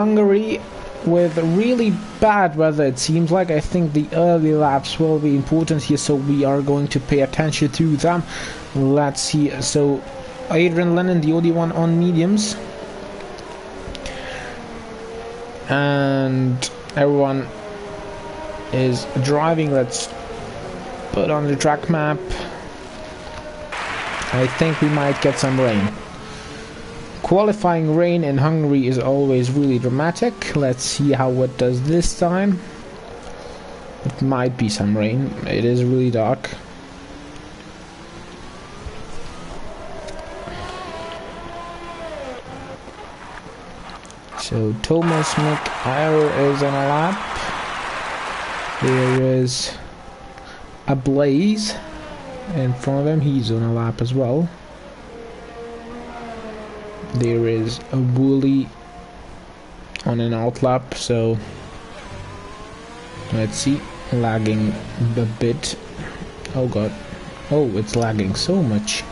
Hungary with really bad weather, it seems like. I think the early laps will be important here, so we are going to pay attention to them. Let's see. So Adrian Lennon, the only one on mediums, and everyone is driving. Let's put on the track map. I think we might get some rain. Qualifying rain in Hungary is always really dramatic. Let's see how it does this time. It might be some rain. It is really dark. So Thomas McIR is on a lap. There is a Blaze in front of him. He's on a lap as well. There is a Wooly on an out lap, so let's see. Lagging a bit. Oh god. Oh, it's lagging so much.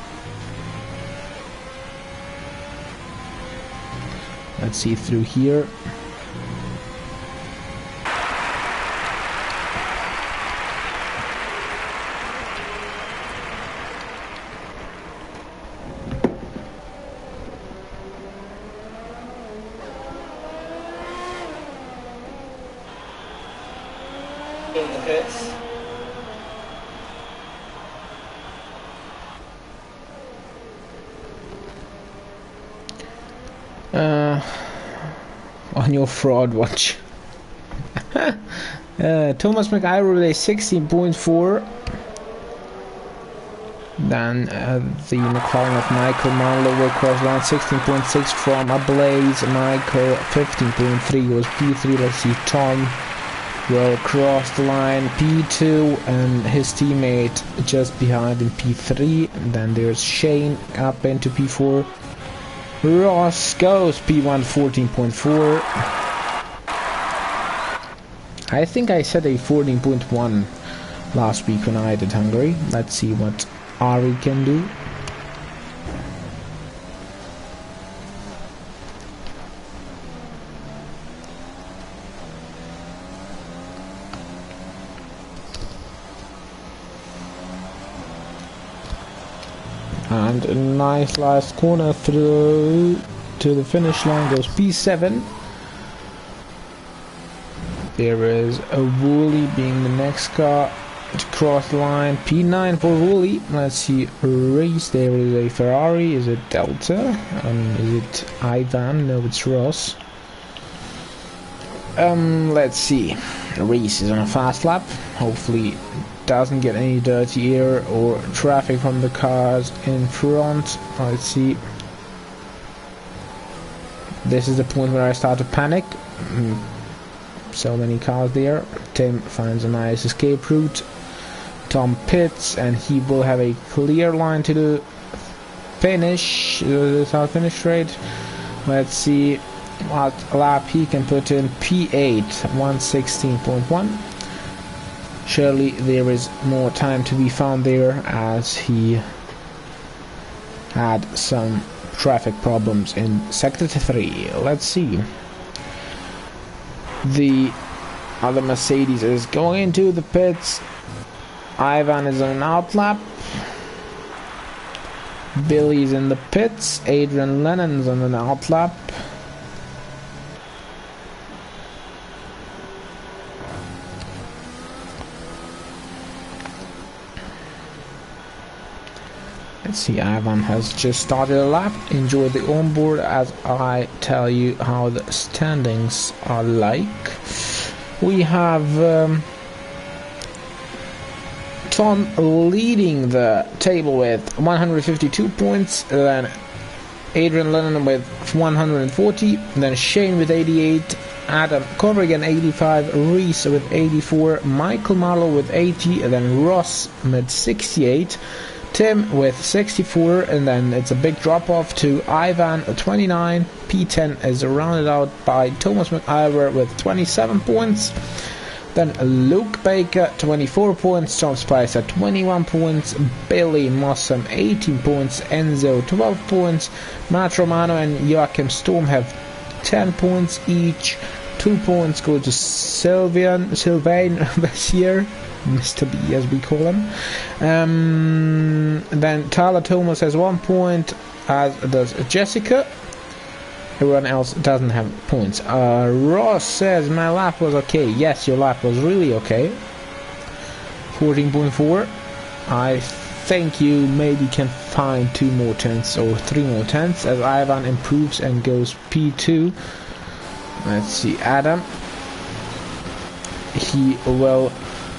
Let's see through here. In the pits. On your fraud watch. Thomas McIR relay 16.4. Then the McLaren of Michael Marlowe will cross line 16.6 from Ablaze. Michael 15.3 was P3. Let's see, Tom will cross the line P2 and his teammate just behind in P3. And then there's Shane up into P4. Ross goes P1 14.4. I think I said a 14.1 last week when I did Hungary. Let's see what Ari can do. And a nice last corner through to the finish line goes P7. There is a Wooly being the next car to cross the line. P9 for Wooly. Let's see a race. There is a Ferrari. Is it Delta? Is it Ivan? No, it's Ross. Let's see. Race is on a fast lap. Hopefully doesn't get any dirty air or traffic from the cars in front. Let's see. This is the point where I start to panic. So many cars there. Tim finds a nice escape route. Tom pits and he will have a clear line to the finish. The start finish straight. Let's see what lap he can put in. P8 116.1. Surely there is more time to be found there as he had some traffic problems in Sector 3. Let's see. The other Mercedes is going into the pits. Ivan is on an out lap. Billy's in the pits. Adrian Lennon's on an out lap. Let's see, Ivan has just started a lap. Enjoy the onboard as I tell you how the standings are like. We have Tom leading the table with 152 points, then Adrian Lennon with 140, then Shane with 88, Adam Corrigan 85, Reese with 84, Michael Marlowe with 80, and then Ross with 68. Tim with 64, and then it's a big drop off to Ivan 29. P10 is rounded out by Thomas McIver with 27 points. Then Luke Baker 24 points, Tom Spicer 21 points, Billy Mossam 18 points, Enzo 12 points, Matt Romano and Joachim Storm have 10 points each. 2 points go to Sylvain Bessier, Mr. B as we call him. Then Tyler Thomas has 1 point, as does Jessica. Everyone else doesn't have points. Ross says my lap was okay. Yes, your lap was really okay. 14.4. I think you maybe can find 2 more tenths or 3 more tenths as Ivan improves and goes P2. Let's see, Adam. He will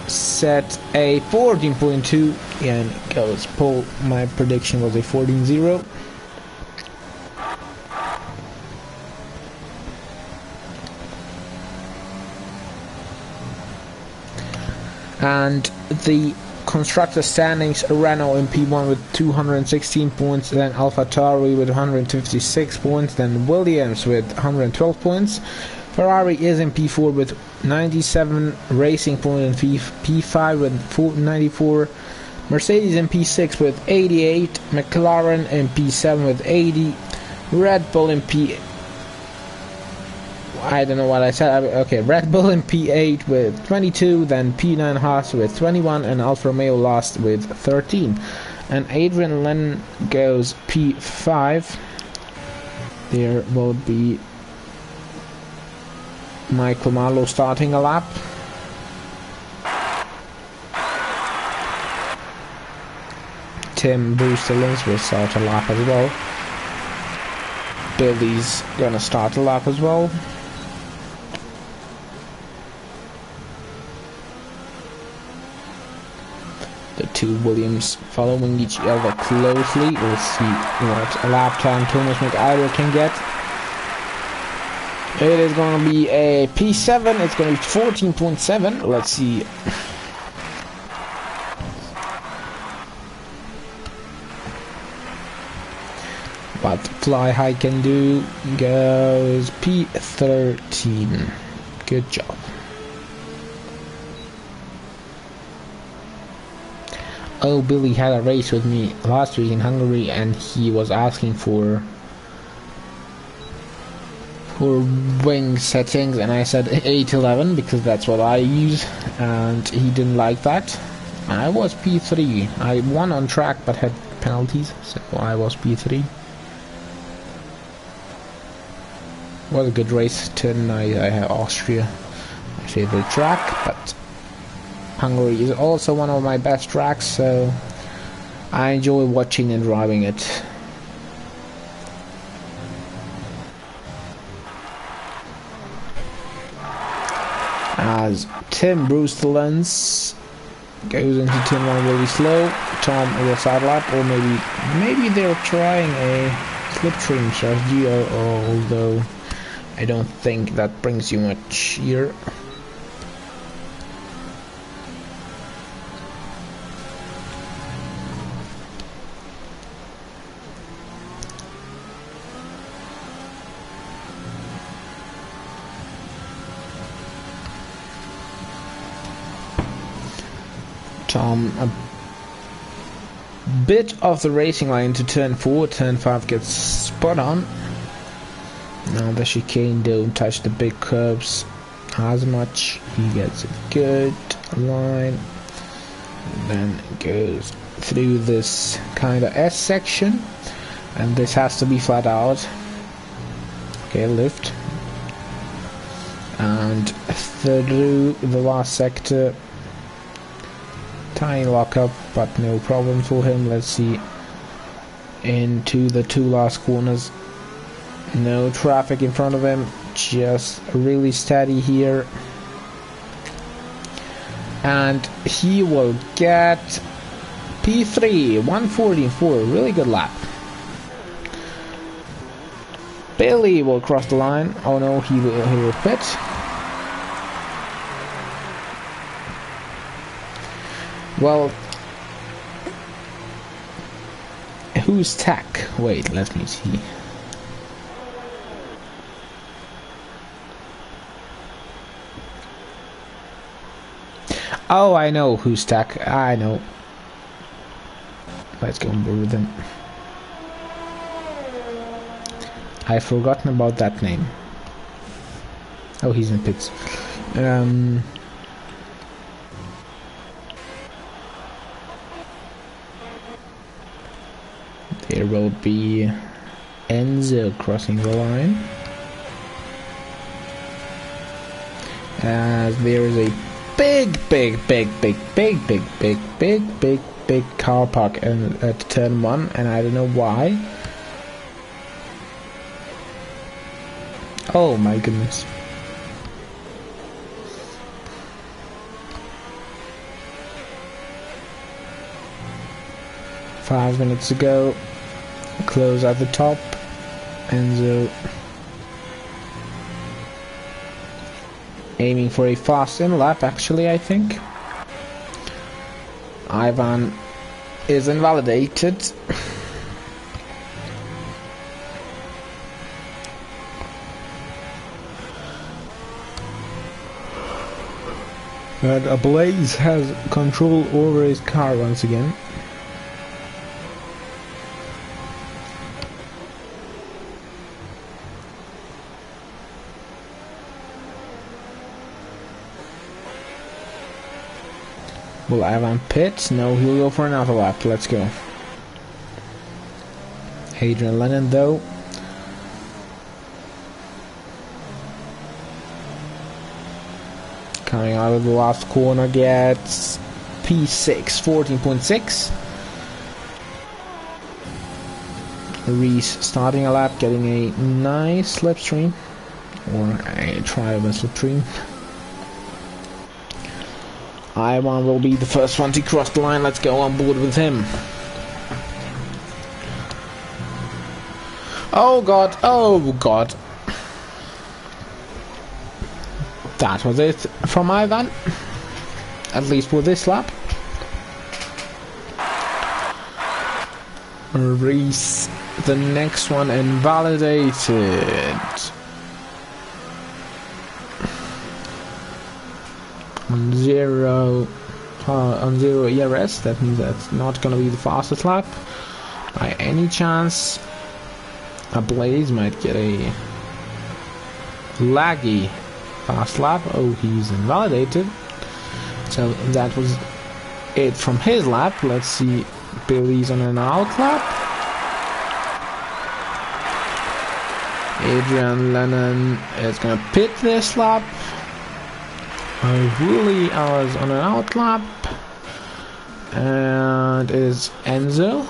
set a 14.2 and goes Paul. My prediction was a 14.0. And the constructor standings, Renault in P1 with 216 points, then AlphaTauri with 156 points, then Williams with 112 points. Ferrari is in P4 with 97 racing points, and P5 with 94. Mercedes in P6 with 88, McLaren in P7 with 80, Red Bull in I don't know what I said. Okay, Red Bull in P8 with 22, then P9 Haas with 21, and Alfa Romeo last with 13. And Adrian Lennon goes P5. There will be Michael Marlowe starting a lap. Tim Boosterlins will start a lap as well. Billy's gonna start a lap as well. The two Williams following each other closely. We'll see what lap time Thomas McIver can get. It is going to be a P7. It's going to be 14.7. Let's see. What Fly High can do goes P13. Good job. Oh, Billy had a race with me last week in Hungary, and he was asking for wing settings, and I said 811 because that's what I use, and he didn't like that. I was P3. I won on track but had penalties, so I was P3. Was a good race. Tonight I had Austria, my favorite track, but Hungary is also one of my best tracks, so I enjoy watching and driving it. As Tim Brewsterlands goes into turn 1 really slow, Tom will side lap, or maybe they're trying a slipstream strategy, although I don't think that brings you much here. Tom a bit off the racing line to turn 4, turn 5 gets spot on. Now the chicane don't touch the big curves as much. He gets a good line, then goes through this kind of S section, and this has to be flat out. Okay, lift, and through the last sector. Tiny lockup, but no problem for him. Let's see. Into the 2 last corners. No traffic in front of him. Just really steady here. And he will get P3, 144. Really good lap. Billy will cross the line. Oh no, he will pit. Well, who's Tack? Wait, let me see. Oh, I know who's Tack. I know. Let's go and brew with him. I've forgotten about that name. Oh, he's in pits. There will be Enzo crossing the line. As there is a big car park at turn 1, and I don't know why. Oh my goodness. Five minutes ago. Close at the top. Enzo aiming for a fast in lap, actually, I think. Ivan is invalidated. And Blaze has control over his car once again. Will Ivan pit? No, he'll go for another lap. Let's go. Adrian Lennon, though. Coming out of the last corner, gets P6, 14.6. Reese starting a lap, getting a nice slipstream. Or a try of a slipstream. Ivan will be the first one to cross the line. Let's go on board with him. Oh god, oh god. That was it from Ivan. At least for this lap. Reese, the next one invalidated. On zero ERS, that means that's not gonna be the fastest lap by any chance. A Blaze might get a laggy fast lap. Oh, he's invalidated. So that was it from his lap. Let's see, Billy's on an out lap. Adrian Lennon is gonna pit this lap. Wooly is on an out lap. And it is Enzo.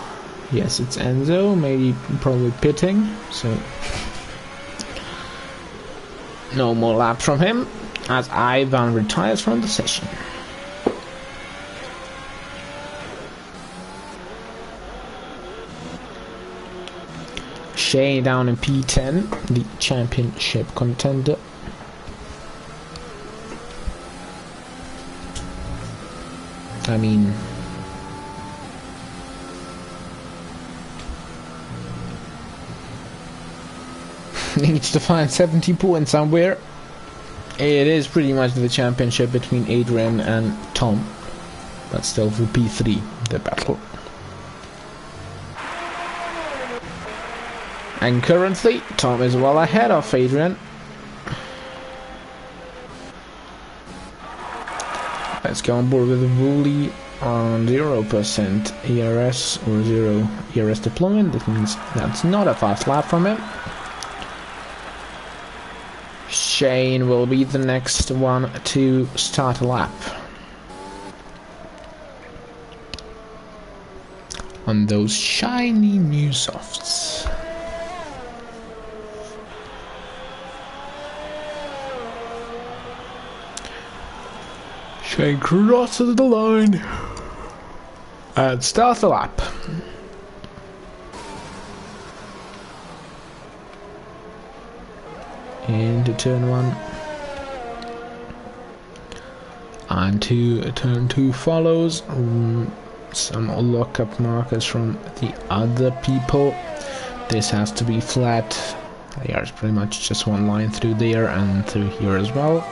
Yes, it's Enzo. Maybe probably pitting. So no more laps from him as Ivan retires from the session. Shane down in P10, the championship contender. I mean, needs to find 70 points somewhere. It is pretty much the championship between Adrian and Tom, but still for P3 the battle. And currently Tom is well ahead of Adrian. Let's go on board with the Wooly on 0% ERS or 0 ERS deployment. That means that's not a fast lap from him. Shane will be the next one to start a lap on those shiny new softs. Shane crosses the line and starts the lap. Into turn 1 and turn 2 follows. Some lock-up markers from the other people. This has to be flat. There's pretty much just one line through there and through here as well.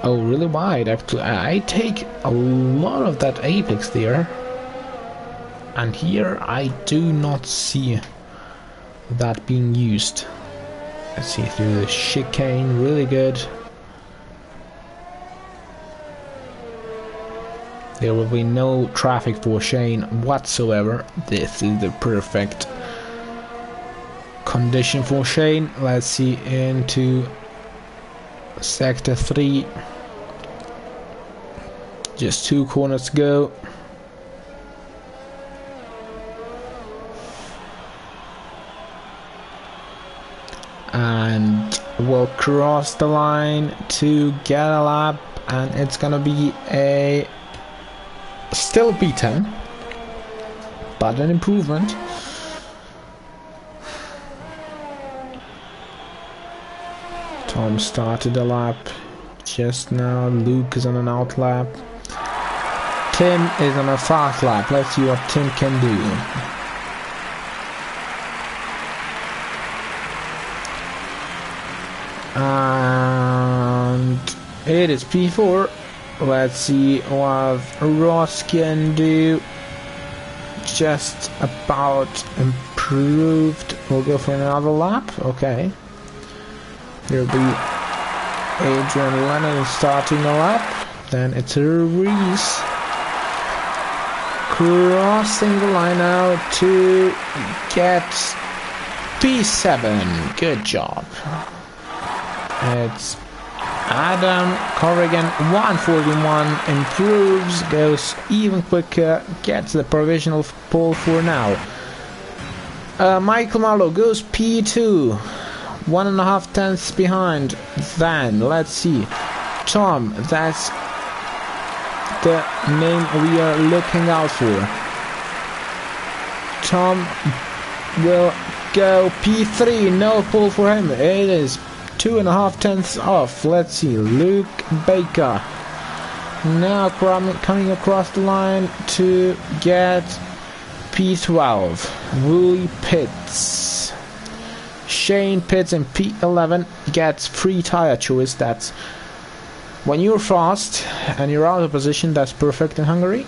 Oh, really wide. Actually, I take a lot of that apex there, and here I do not see that being used. Let's see through the chicane, really good. There will be no traffic for Shane whatsoever. This is the perfect condition for Shane. Let's see into sector 3. Just 2 corners to go. And we'll cross the line to get a lap, and it's gonna be a still P10, but an improvement. Tom started a lap just now. Luke is on an out lap. Tim is on a fast lap. Let's see what Tim can do. And it is P4. Let's see what Ross can do. Just about improved. We'll go for another lap. Okay. There'll be Adrian Lennon starting a lap. Then it's Reese crossing the line out to get P7. Good job. It's Adam Corrigan, 141, improves, goes even quicker, gets the provisional pole for now. Michael Marlowe goes P2, 1.5 tenths behind. Then, let's see, Tom, that's the name we are looking out for. Tom will go P3, no pole for him. It is 2.5 tenths off. Let's see, Luke Baker now coming across the line to get P12. Wooly Pitts, Shane Pitts in P11 gets free tire choice. That's when you're fast and you're out of position, that's perfect in Hungary.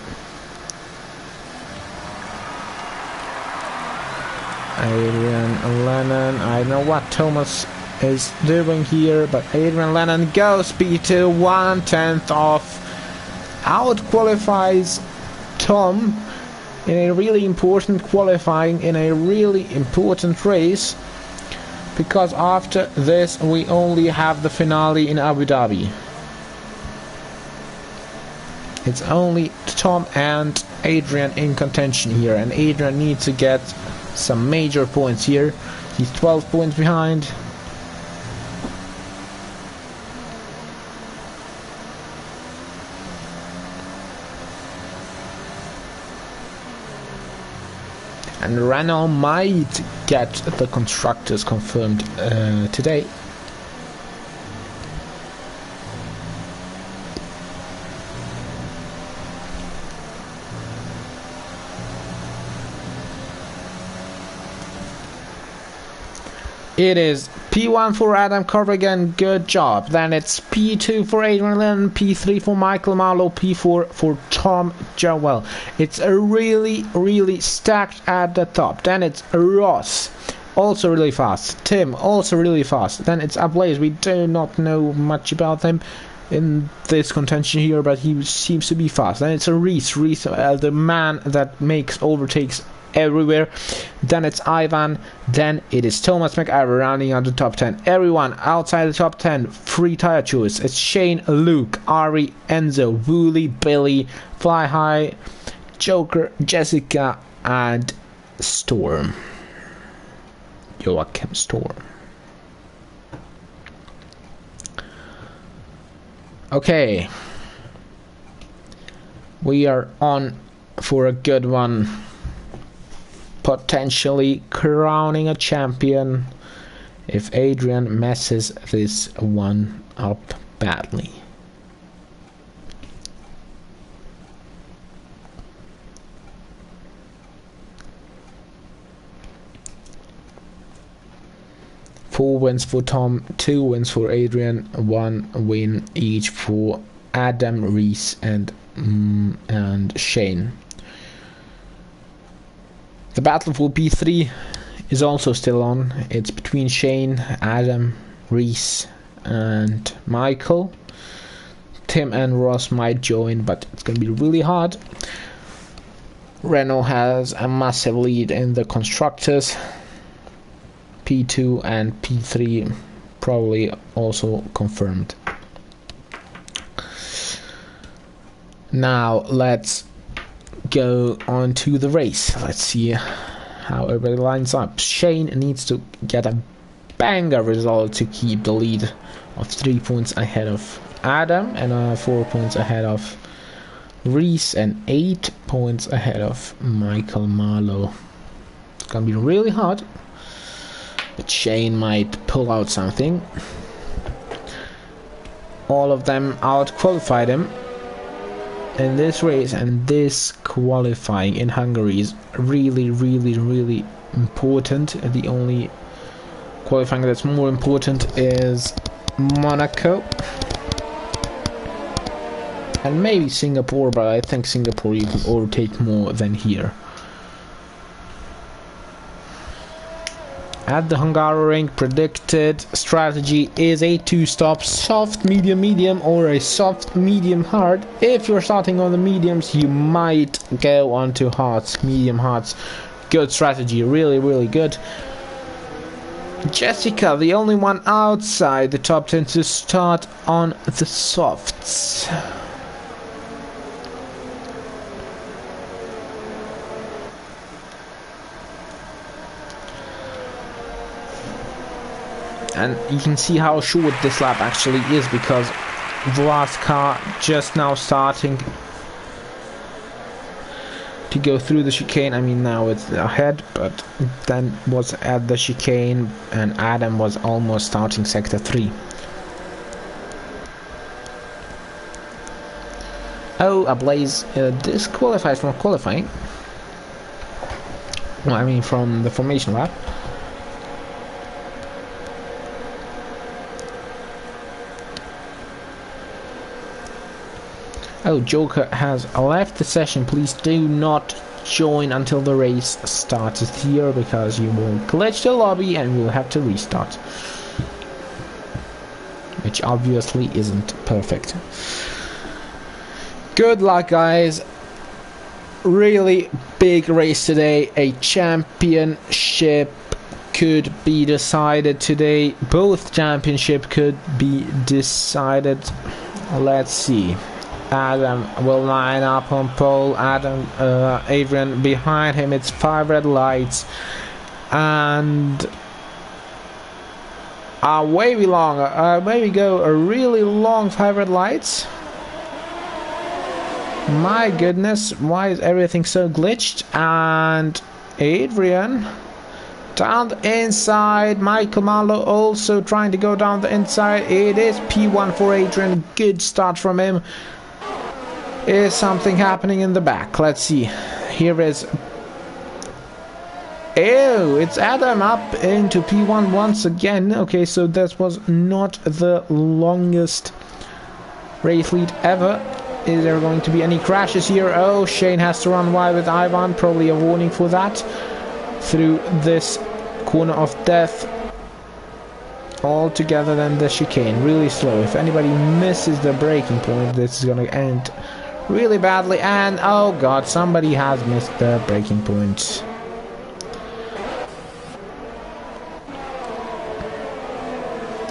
Adrian Lennon, I don't know what Thomas is doing here, but Adrian Lennon goes P2, 1/10 off. Out qualifies Tom in a really important qualifying, in a really important race, because after this we only have the finale in Abu Dhabi. It's only Tom and Adrian in contention here, and Adrian needs to get some major points here. He's 12 points behind. And Renault might get the constructors confirmed today. It is P1 for Adam Corrigan, good job. Then it's P2 for Adrian Lennon, P3 for Michael Marlowe, P4 for Tom Joel. It's a really stacked at the top. Then it's Ross, also really fast. Tim, also really fast. Then it's Ablaze, we do not know much about him in this contention here, but he seems to be fast. Then it's a Reese, the man that overtakes everywhere. Then it's Ivan. Then it is Thomas McIver rounding out the top 10. Everyone outside the top 10, free tire choice. It's Shane, Luke, Ari, Enzo, Wooly, Billy, Fly High, Joker, Jessica, and Storm. Joachim Storm. Okay. We are on for a good one. Potentially crowning a champion if Adrian messes this one up badly. Four wins for Tom, 2 wins for Adrian, 1 win each for Adam, Reese, and Shane. The battle for P3 is also still on. It's between Shane, Adam, Reese and Michael. Tim and Ross might join, but it's going to be really hard. Renault has a massive lead in the constructors. P2 and P3 probably also confirmed. Now let's go on to the race. Let's see how everybody lines up. Shane needs to get a banger result to keep the lead of 3 points ahead of Adam and 4 points ahead of Reese and 8 points ahead of Michael Marlowe. It's gonna be really hard, but Shane might pull out something. All of them out-qualified him in this race, and this qualifying in Hungary is really, really, really important. The only qualifying that's more important is Monaco and maybe Singapore, but I think Singapore you can overtake more than here. At the Hungaroring, predicted strategy is a 2-stop soft, medium, medium, or a soft, medium, hard. If you're starting on the mediums, you might go on to hards, medium, hards. Good strategy, really, really good. Jessica, the only one outside the top 10 to start on the softs. And you can see how short this lap actually is, because the last car just now starting to go through the chicane. I mean, now it's ahead, but then was at the chicane and Adam was almost starting sector 3. Oh, Ablaze disqualified from qualifying. Well, I mean from the formation lap. Oh, Joker has left the session. Please do not join until the race starts here, because you will glitch the lobby and we'll have to restart. Which obviously isn't perfect. Good luck, guys. Really big race today. A championship could be decided today. Both championship could be decided. Let's see. Adam will line up on pole. Adrian behind him. It's 5 red lights, and way long. Way we go. A really long 5 red lights. My goodness, why is everything so glitched? And Adrian down the inside. Michael Marlowe also trying to go down the inside. It is P1 for Adrian. Good start from him. Is something happening in the back? Let's see. Here is... Oh, it's Adam up into P1 once again. Okay, so this was not the longest race lead ever. Is there going to be any crashes here? Oh, Shane has to run wide with Ivan. Probably a warning for that. Through this corner of death. All together, then the chicane. Really slow. If anybody misses the braking point, this is going to end really badly. And oh god, somebody has missed the braking point.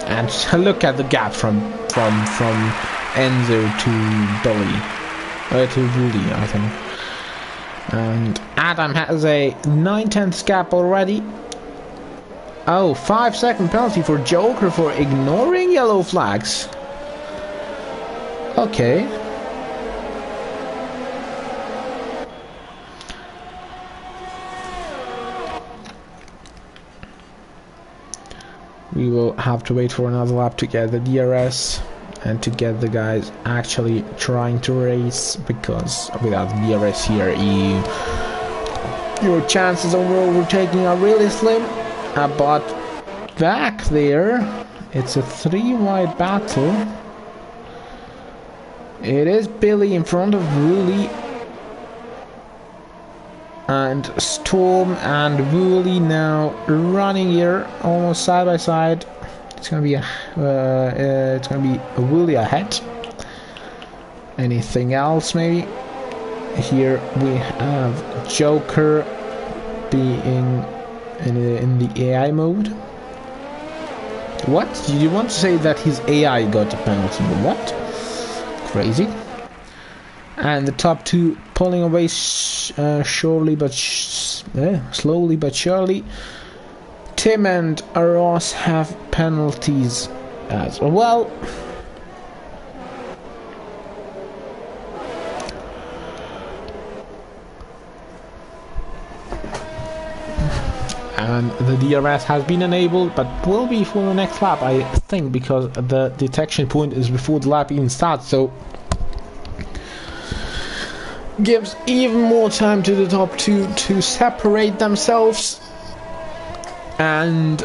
And look at the gap from Enzo to Bully, to Bully, I think. And Adam has a 9/10 gap already. Oh, 5-second penalty for Joker for ignoring yellow flags. Okay. We will have to wait for another lap to get the DRS and to get the guys actually trying to race, because without DRS here, your chances of overtaking are really slim. But back there, it's a 3-wide battle. It is Billy in front of Wooly. And Storm and Wooly now running here almost side by side. It's gonna be a Wooly ahead. Anything else maybe? Here we have Joker being in the AI mode. What? Did you want to say that his AI got a penalty? What? Crazy. And the top two pulling away slowly but surely. Tim and Ross have penalties as well. And the DRS has been enabled, but will be for the next lap, I think, because the detection point is before the lap even starts, so gives even more time to the top two to separate themselves. And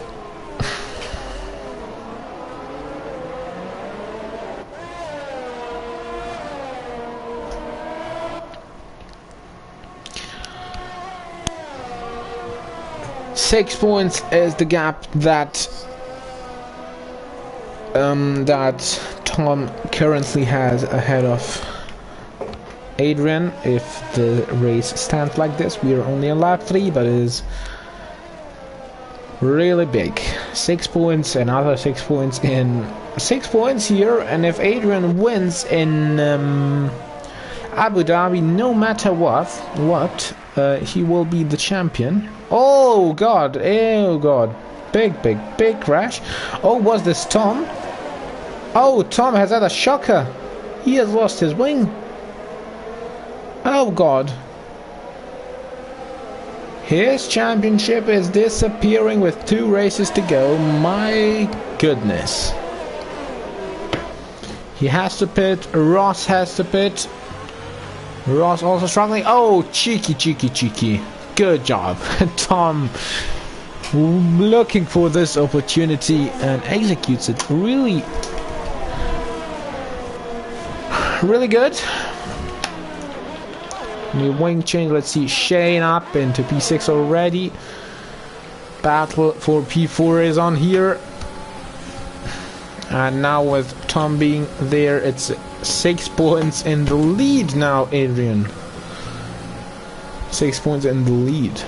six points is the gap that Tom currently has ahead of Adrian. If the race stands like this, we are only on lap 3, but it is really big. 6 points, another 6 points in 6 points here, and if Adrian wins in Abu Dhabi, no matter what, he will be the champion. Oh god, big crash. Oh, was this Tom? Oh, Tom has had a shocker. He has lost his wing. Oh god. His championship is disappearing with 2 races to go. My goodness. He has to pit. Ross has to pit. Ross also struggling. Oh, cheeky. Good job. Tom looking for this opportunity and executes it really good. New wing change. Let's see, Shane up into P6 already. Battle for P4 is on here. And now with Tom being there, it's 6 points in the lead now, Adrian. 6 points in the lead.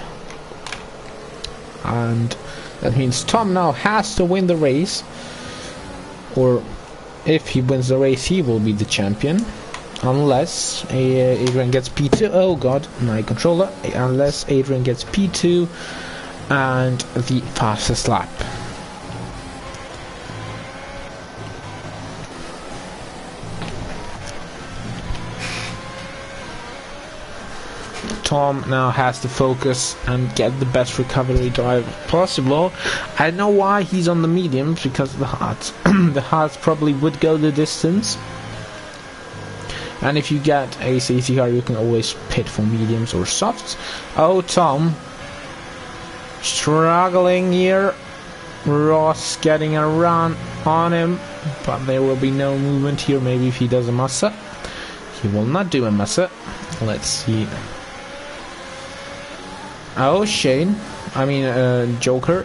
And that means Tom now has to win the race. Or if he wins the race, he will be the champion. Unless Adrian gets P2. Oh god, my controller. Unless Adrian gets P2 and the fastest lap. Tom now has to focus and get the best recovery drive possible. I know why he's on the mediums, because of the hards. The hards probably would go the distance. And if you get a safety car, you can always pit for mediums or softs. Oh, Tom struggling here. Ross getting a run on him, but there will be no movement here. Maybe if he does a massa. He will not do a massa. Let's see. Oh, Shane. I mean, Joker.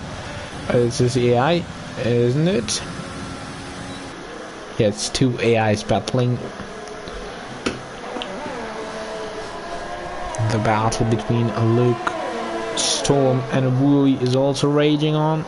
This is AI, isn't it? Yeah, it's 2 AIs battling. The battle between Luke, Storm and Wooly is also raging on.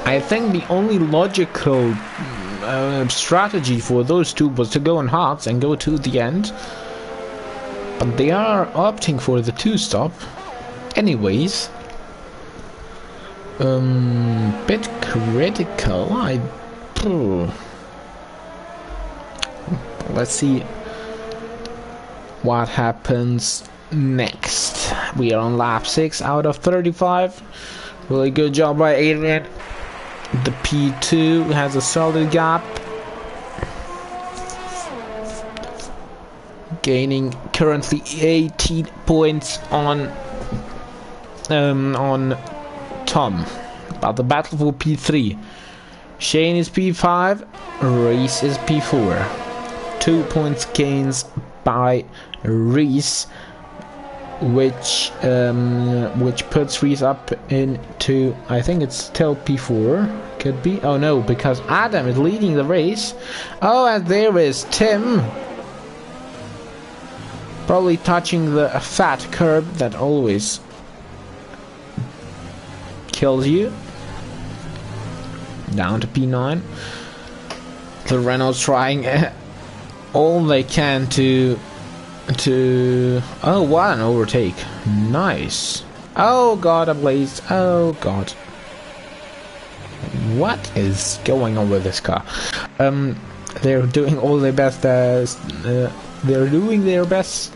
I think the only logical strategy for those two was to go on hards and go to the end. But they are opting for the 2-stop. Anyways. Bit critical. Let's see what happens next. We are on lap 6 out of 35. Really good job by Adrian. The P2 has a solid gap. gaining currently 18 points on Tom. But the battle for P3. Shane is P5, Reese is P4. 2 points gains by Reese, which puts Reese up into, I think it's still P4. Could be. Oh no, because Adam is leading the race. Oh, and there is Tim. Probably touching the fat curb that always kills you. Down to P9. The Renault's trying all they can to oh, what an overtake. Nice. Oh god, a blaze. Oh god. What is going on with this car? They're doing all their best. They're doing their best.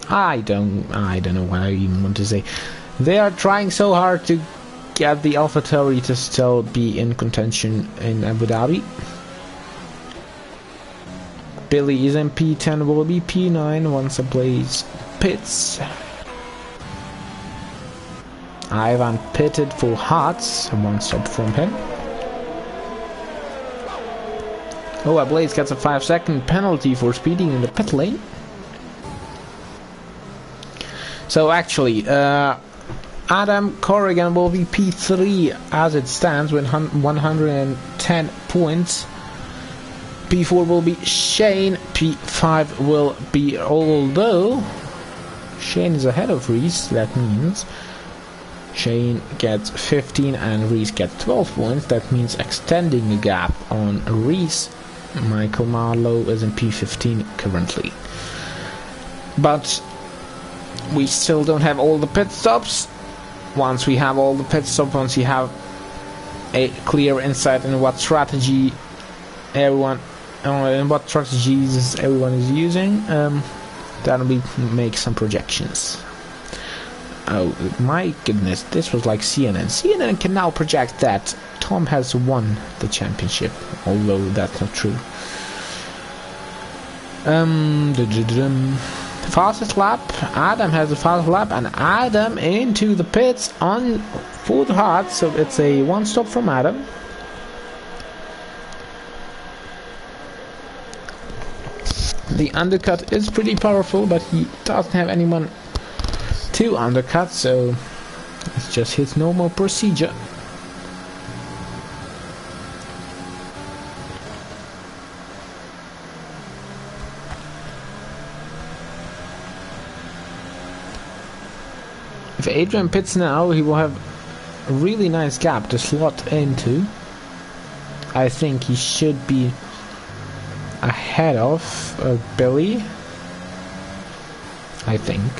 I don't know what I even want to say. They are trying so hard to get the AlphaTauri to still be in contention in Abu Dhabi. Billy is in P10, will be P9 once a blaze pits. Ivan pitted for Hearts, one stop from him. Oh, a blaze gets a 5-second penalty for speeding in the pit lane. So actually, Adam Corrigan will be P3 as it stands with 110 points. P4 will be Shane, P5 will be, although Shane is ahead of Reese, that means Shane gets 15 and Reese gets 12 points. That means extending the gap on Reese. Michael Marlowe is in P15 currently. But we still don't have all the pit stops. Once we have all the pit stops, once you have a clear insight in what strategy everyone and what strategies everyone is using, then we make some projections. Oh my goodness, this was like CNN. CNN can now project that Tom has won the championship, although that's not true. Fastest lap, Adam has the fastest lap, and Adam into the pits on for the hard, so it's a one stop from Adam. The undercut is pretty powerful, but he doesn't have anyone to undercut, so it's just his normal procedure. If Adrian pits now, he will have a really nice gap to slot into. I think he should be ahead of Billy, I think.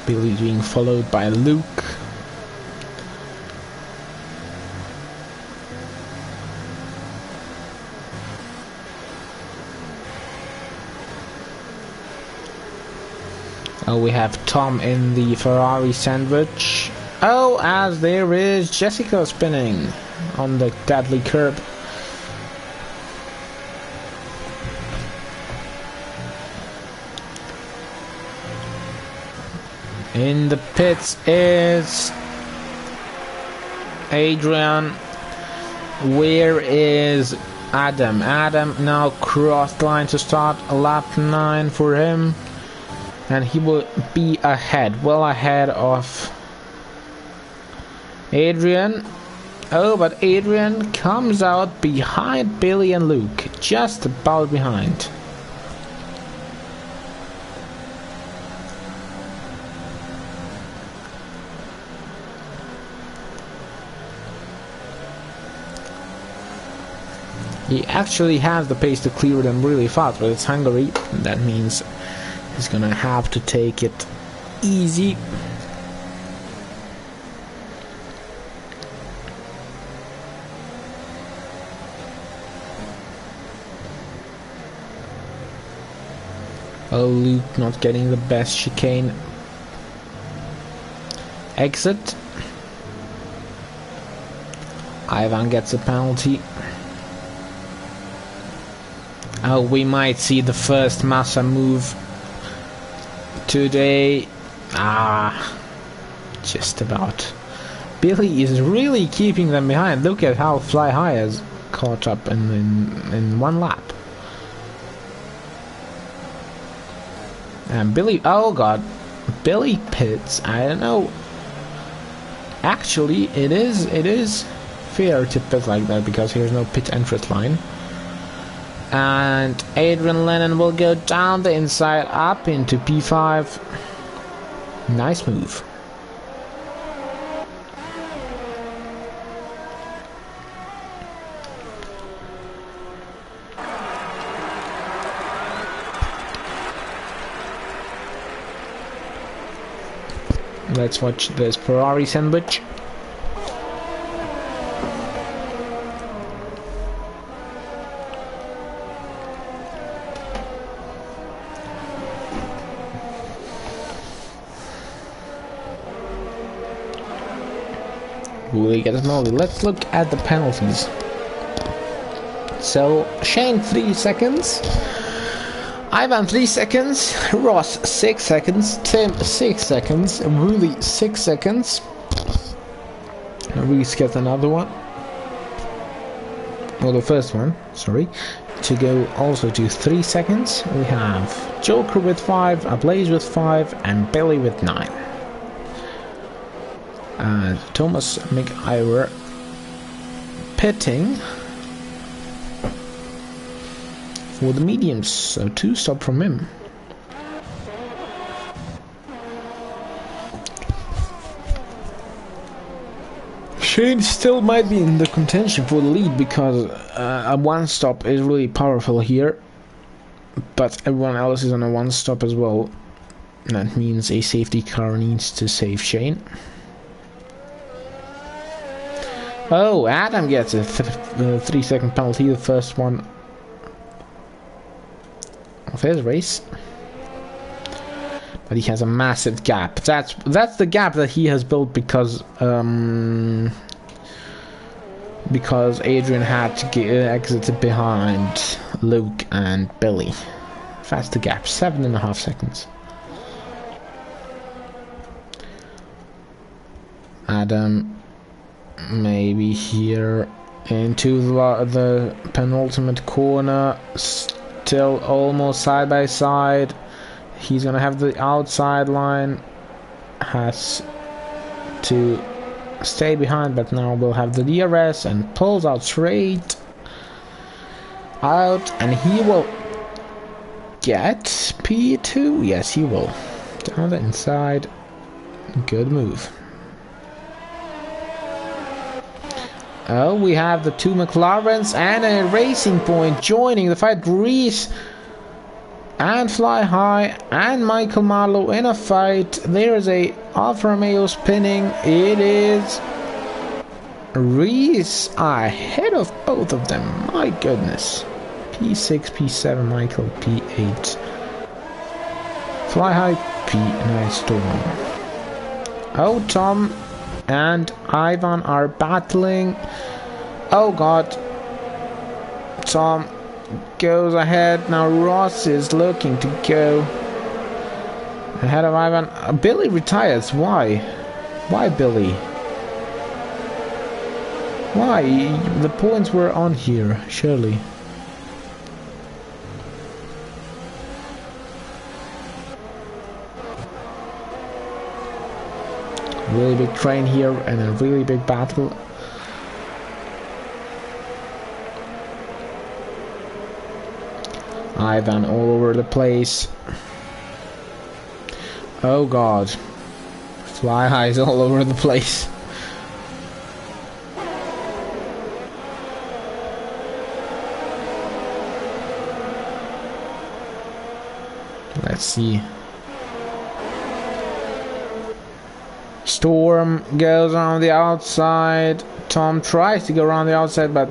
Billy being followed by Luke. Oh, we have Tom in the Ferrari sandwich. Oh, as there is Jessica spinning on the deadly curb. In the pits is Adrian. Where is Adam? Adam now crossed line to start lap 9 for him. And he will be ahead, well ahead of Adrian. Oh, but Adrian comes out behind Billy and Luke. Just about behind. He actually has the pace to clear them really fast, but it's Hungary. That means he's gonna have to take it easy. Oh, Luke not getting the best chicane exit. Ivan gets a penalty. We might see the first Massa move today. Just about. Billy is really keeping them behind. Look at how Fly High has caught up in one lap. And Billy, oh god, Billy pits. I don't know. Actually, it is fair to pit like that because here's no pit entrance line. And Adrian Lennon will go down the inside up into P5. Nice move. Let's watch this Ferrari sandwich. We get a molly. Let's look at the penalties. So Shane 3 seconds, Ivan 3 seconds, Ross 6 seconds, Tim 6 seconds, Wooly 6 seconds. Reese gets another one. Well, the first one, sorry. To go also to 3 seconds, we have Joker with 5, Ablaze with 5, and Billy with 9. Thomas McIver pitting for the mediums, so 2 stop from him. Shane still might be in the contention for the lead because a 1 stop is really powerful here, but everyone else is on a 1 stop as well. That means a safety car needs to save Shane. Oh, Adam gets a 3 second penalty, the first one of his race. But he has a massive gap. That's the gap that he has built because Adrian had to get exited behind Luke and Billy. That's the gap, 7.5 seconds. Adam maybe here into the penultimate corner, still almost side by side. He's gonna have the outside line, has to stay behind, but now we'll have the DRS and pulls out straight out, and he will get P2. Yes, he will. Down the inside. Good move. Oh, we have the 2 McLarens and a Racing Point joining the fight. Reese and Fly High and Michael Marlowe in a fight. There is a Alfa Romeo spinning. It is Reese ahead of both of them. My goodness. P6, P7, Michael P8. Fly High P9 Storm. Oh, Tom and Ivan are battling. Oh god. Tom goes ahead. Now Ross is looking to go ahead of Ivan. Billy retires. Why? Why Billy? Why? The points were on here, surely. Really big train here and a really big battle. Ivan all over the place. Oh god. Fly Highs all over the place. Let's see. Storm goes around the outside. Tom tries to go around the outside, but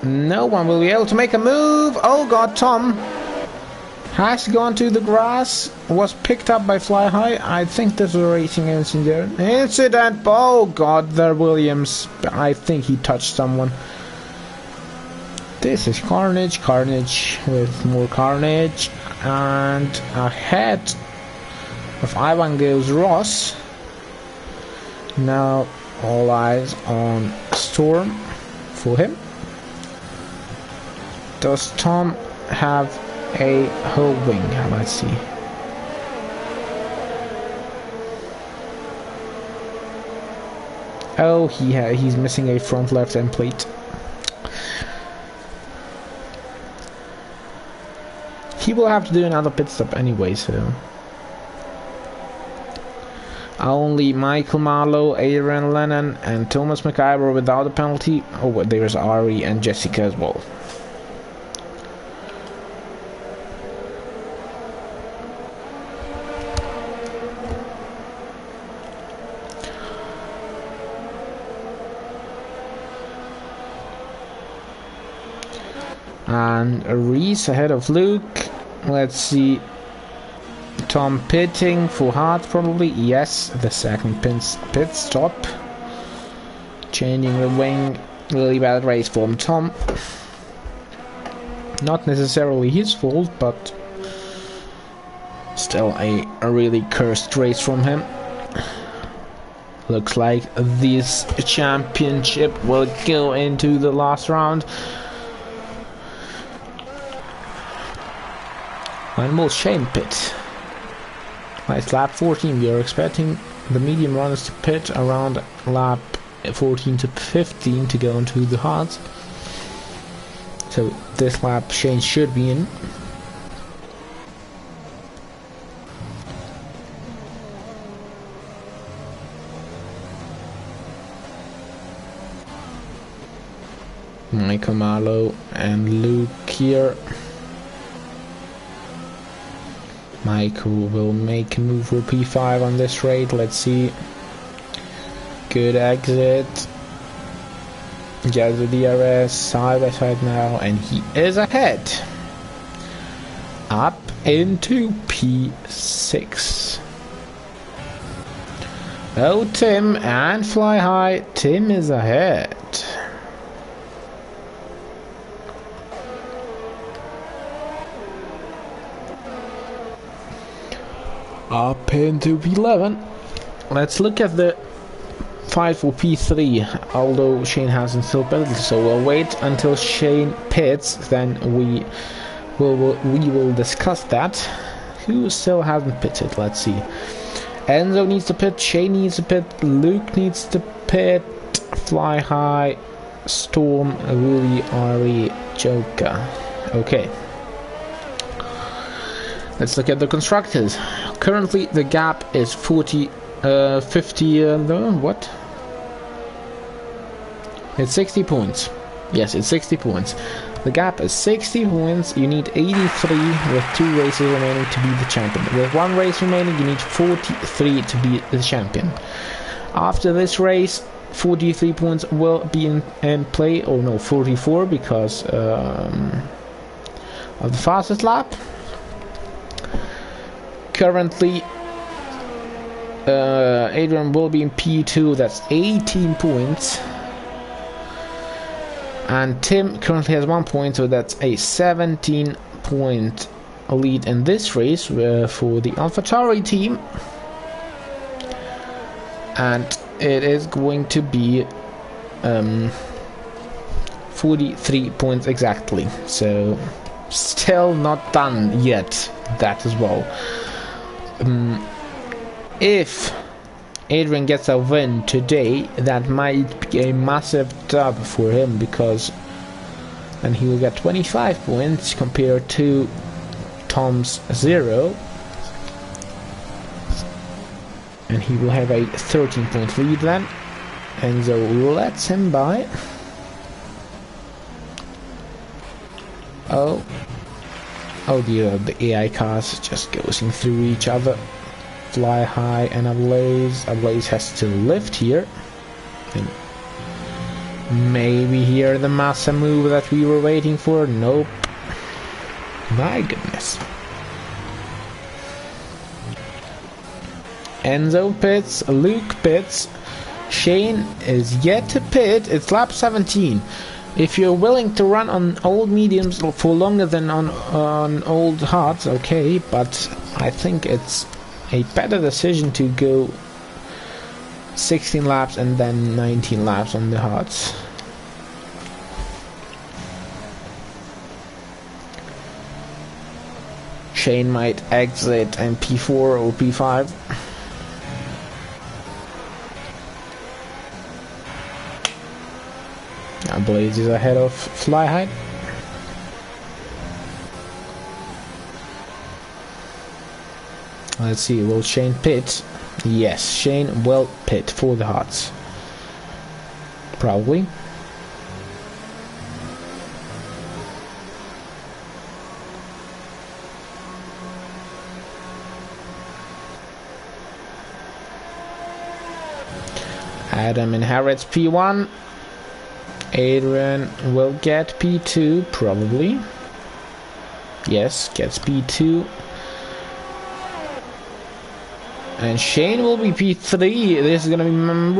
no one will be able to make a move. Oh god, Tom has gone to the grass. Was picked up by Fly High. I think there's a racing incident. Oh god, there Williams. I think he touched someone. This is carnage, carnage with more carnage, and ahead of Ivan goes Ross. Now all eyes on Storm for him. Does Tom have a whole wing? Let's see. Oh, he's missing a front left end plate. He will have to do another pit stop anyway, so... Only Michael Marlowe, Adrian Lennon and Thomas McIver without a penalty. Oh, but there's Ari and Jessica as well. And Reese ahead of Luke. Let's see. Tom pitting for hard probably. Yes, the second pit stop. Changing the wing. Really bad race from Tom. Not necessarily his fault, but still a really cursed race from him. Looks like this championship will go into the last round. And will Shane pit. It's lap 14. We are expecting the medium runners to pit around lap 14 to 15 to go into the hards. So this lap Shane should be in. Michael Marlowe and Luke here. Michael will make a move for P5 on this rate. Let's see. Good exit. Gets the DRS side by side now, and he is ahead. Up into P6. Oh, Tim and Fly High. Tim is ahead. Up into P11. Let's look at the fight for P3, although Shane hasn't still pitted, so we'll wait until Shane pits, then we will discuss that. Who still hasn't pitted? Let's see. Enzo needs to pit, Shane needs to pit, Luke needs to pit, Fly High, Storm, Willie, Ari, Joker. Okay. Let's look at the constructors. Currently the gap is 50, what? It's 60 points. Yes, it's 60 points. The gap is 60 points. You need 83 with 2 races remaining to be the champion. With 1 race remaining, you need 43 to be the champion. After this race, 43 points will be in play. Oh no, 44 because of the fastest lap. Currently, Adrian will be in P2, that's 18 points. And Tim currently has 1 point, so that's a 17-point lead in this race for the AlphaTauri team. And it is going to be 43 points exactly. So, still not done yet, that as well. If Adrian gets a win today, that might be a massive dub for him, because then he will get 25 points compared to Tom's 0, and he will have a 13-point lead then. Enzo lets him by. Oh dear, the AI cars just goes through each other. Fly High and Ablaze. Ablaze has to lift here. And maybe here the Massa move that we were waiting for. Nope. My goodness. Enzo pits, Luke pits. Shane is yet to pit. It's lap 17. If you're willing to run on old mediums for longer than on old hards, okay, but I think it's a better decision to go 16 laps and then 19 laps on the hards. Shane might exit in P4 or P5. Blaze is ahead of Fly High. Let's see, will Shane pit? Yes, Shane will pit for the hards. Probably. Adam inherits P1. Adrian will get P2, probably. Yes, gets P2. And Shane will be P3. This is gonna be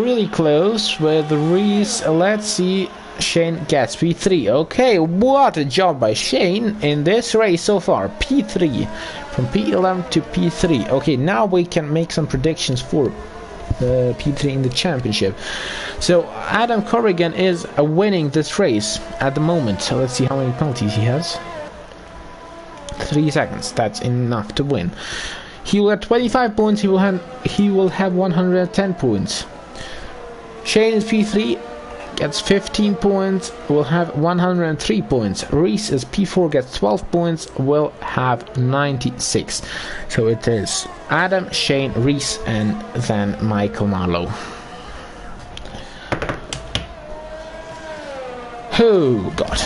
really close with Reese. Let's see. Shane gets P3. Okay, what a job by Shane in this race so far. P3. From P11 to P3. Okay, now we can make some predictions for P3 in the championship. So Adam Corrigan is winning this race at the moment. So let's see how many penalties he has. 3 seconds. That's enough to win. He will have 25 points. He will have 110 points. Shane is P3. Gets 15 points, will have 103 points. Reese is P4, gets 12 points, will have 96. So it is Adam, Shane, Reese, and then Michael Marlowe. Oh God.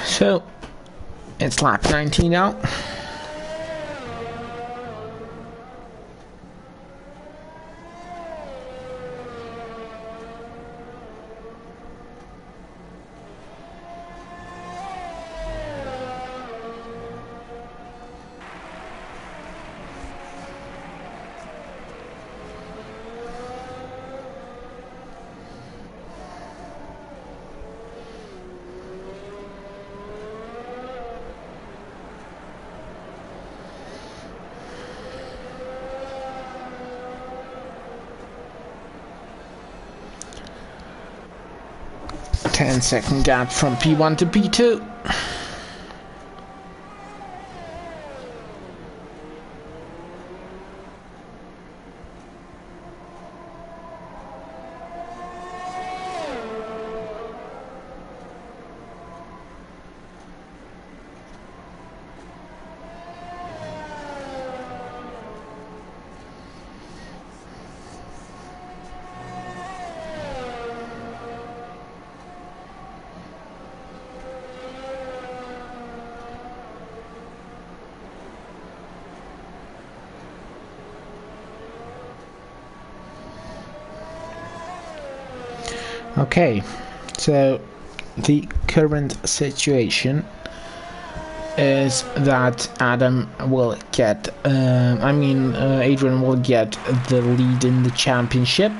So it's lap 19 now. Ten-second gap from P1 to P2. Okay, so the current situation is that Adam will get, Adrian will get the lead in the championship.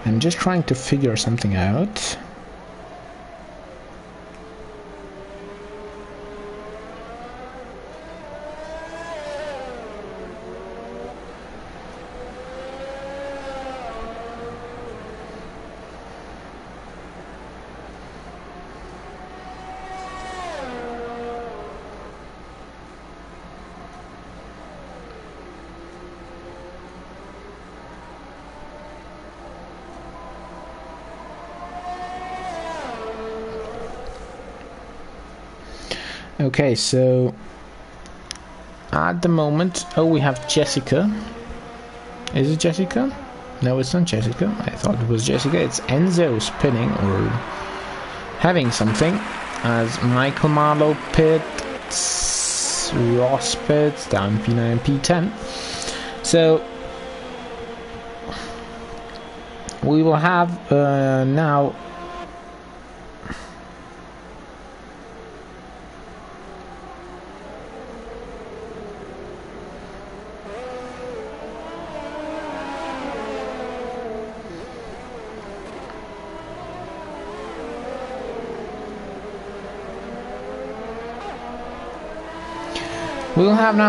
I'm just trying to figure something out. Okay, so at the moment, oh, we have Jessica. Is it Jessica? No, it's not Jessica. I thought it was Jessica. It's Enzo spinning or having something. As Michael Marlowe pits, Ross pits, down P9 and P10. So we will have now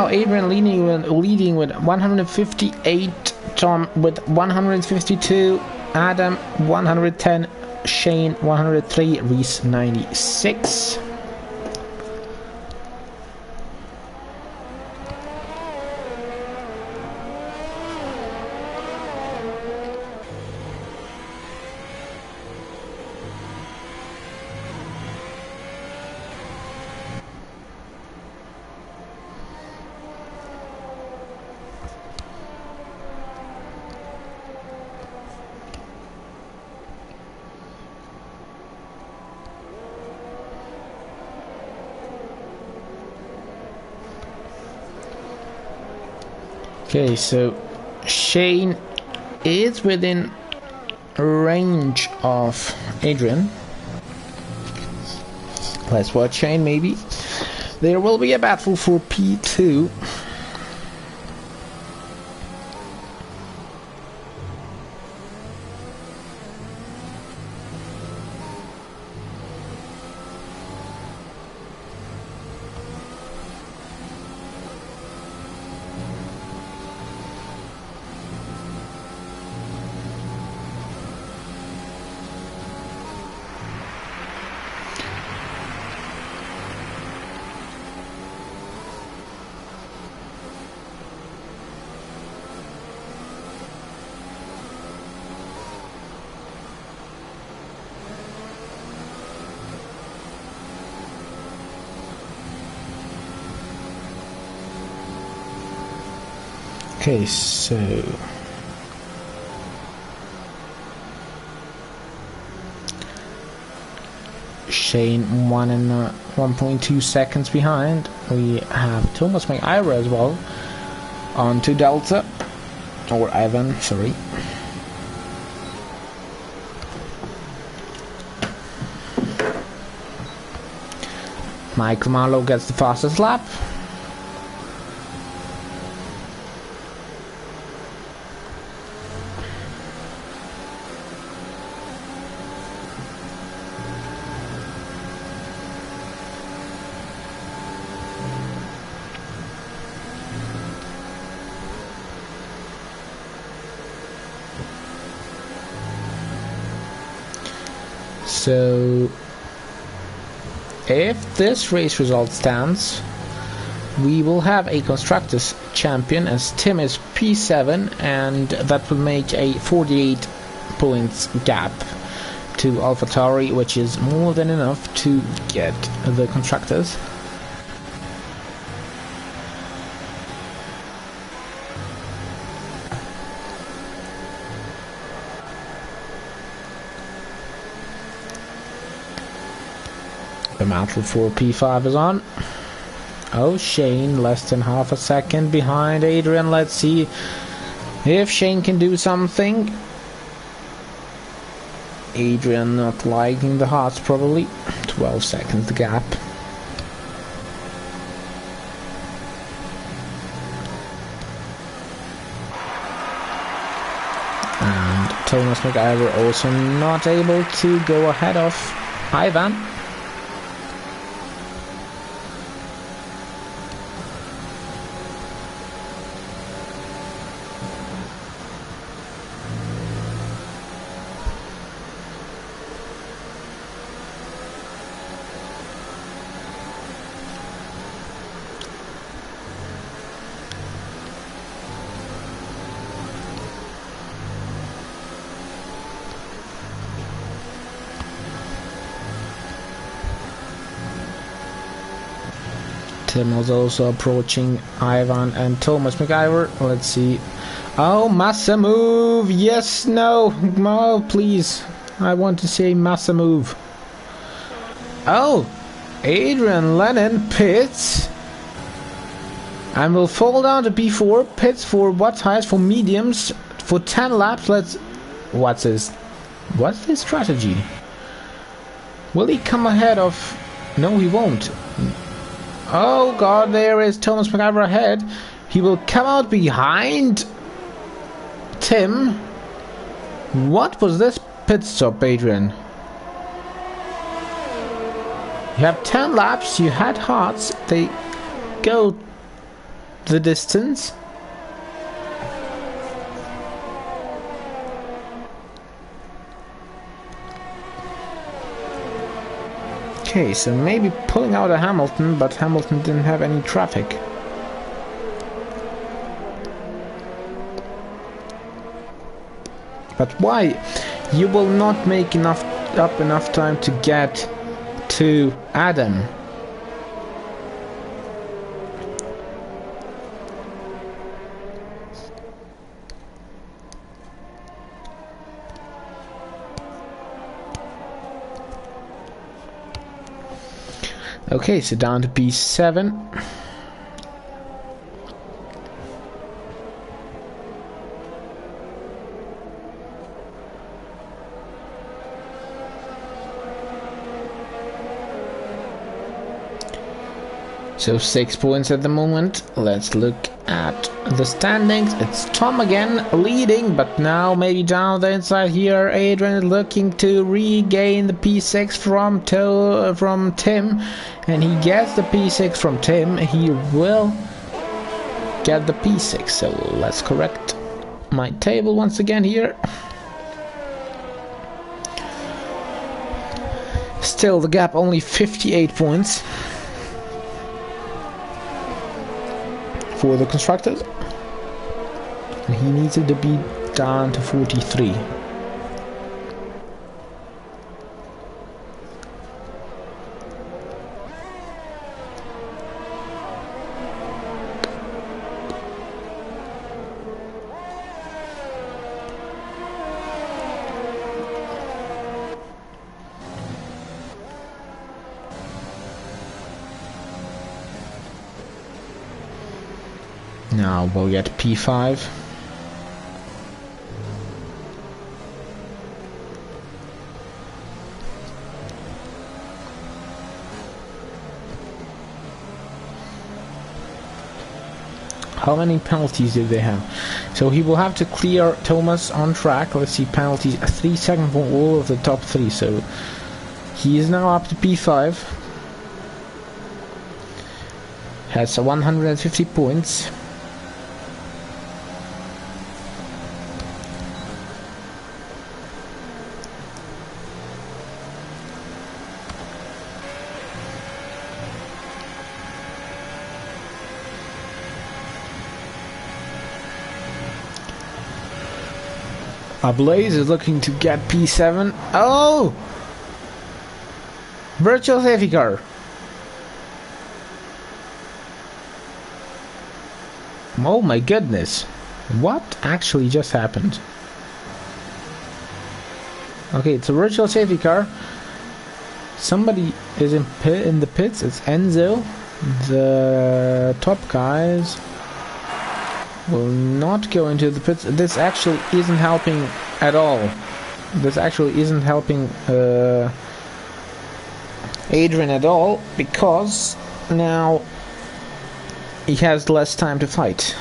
Adrian leading with 158, Tom with 152, Adam 110, Shane 103, Reese 96. Okay, so Shane is within range of Adrian. Let's watch Shane maybe. There will be a battle for P2. Okay, so Shane 1.2 seconds behind. We have Thomas McIra as well on 2 Delta, or Ivan, sorry. Michael Marlowe gets the fastest lap. So if this race result stands, we will have a Constructors champion as Tim is P7, and that will make a 48 points gap to AlphaTauri, which is more than enough to get the Constructors. The battle for P5 is on. Oh, Shane less than half a second behind Adrian. Let's see if Shane can do something. Adrian not liking the hearts probably. 12 seconds the gap. And Thomas McIver also not able to go ahead of Ivan. Tim was also approaching Ivan and Thomas McIver. Let's see. Oh, Massa move! Yes, no! Oh, please. I want to say Massa move. Oh! Adrian Lennon pits. And will fall down to P4. Pits for what tires? For mediums. For 10 laps. What's his strategy? Will he come ahead of... No, he won't. Oh god, there is Thomas McIver ahead. He will come out behind Tim. What was this pit stop, Adrian? You have 10 laps, you had hearts, they go the distance. Okay, so maybe pulling out a Hamilton, but Hamilton didn't have any traffic. But why? You will not make enough time to get to Adam. Okay, so down to P7. So 6 points at the moment. Let's look at the standings. It's Tom again leading, but now maybe down the inside here. Adrian is looking to regain the P6 from Tim, and he gets the P6 from Tim. He will get the P6. So let's correct my table once again here. Still the gap only 58 points. For the constructors, and he needs it to be down to 43. Now we'll get P5. How many penalties did they have? So he will have to clear Thomas on track. Let's see, penalties 3 seconds for all of the top 3. So he is now up to P5. Has 150 points. Blaze is looking to get P7. Oh! Virtual safety car. Oh my goodness. What actually just happened? Okay, it's a virtual safety car. Somebody is in the pits. It's Enzo. The top guys will not go into the pits. This actually isn't helping at all. This actually isn't helping Adrian at all, because now he has less time to fight.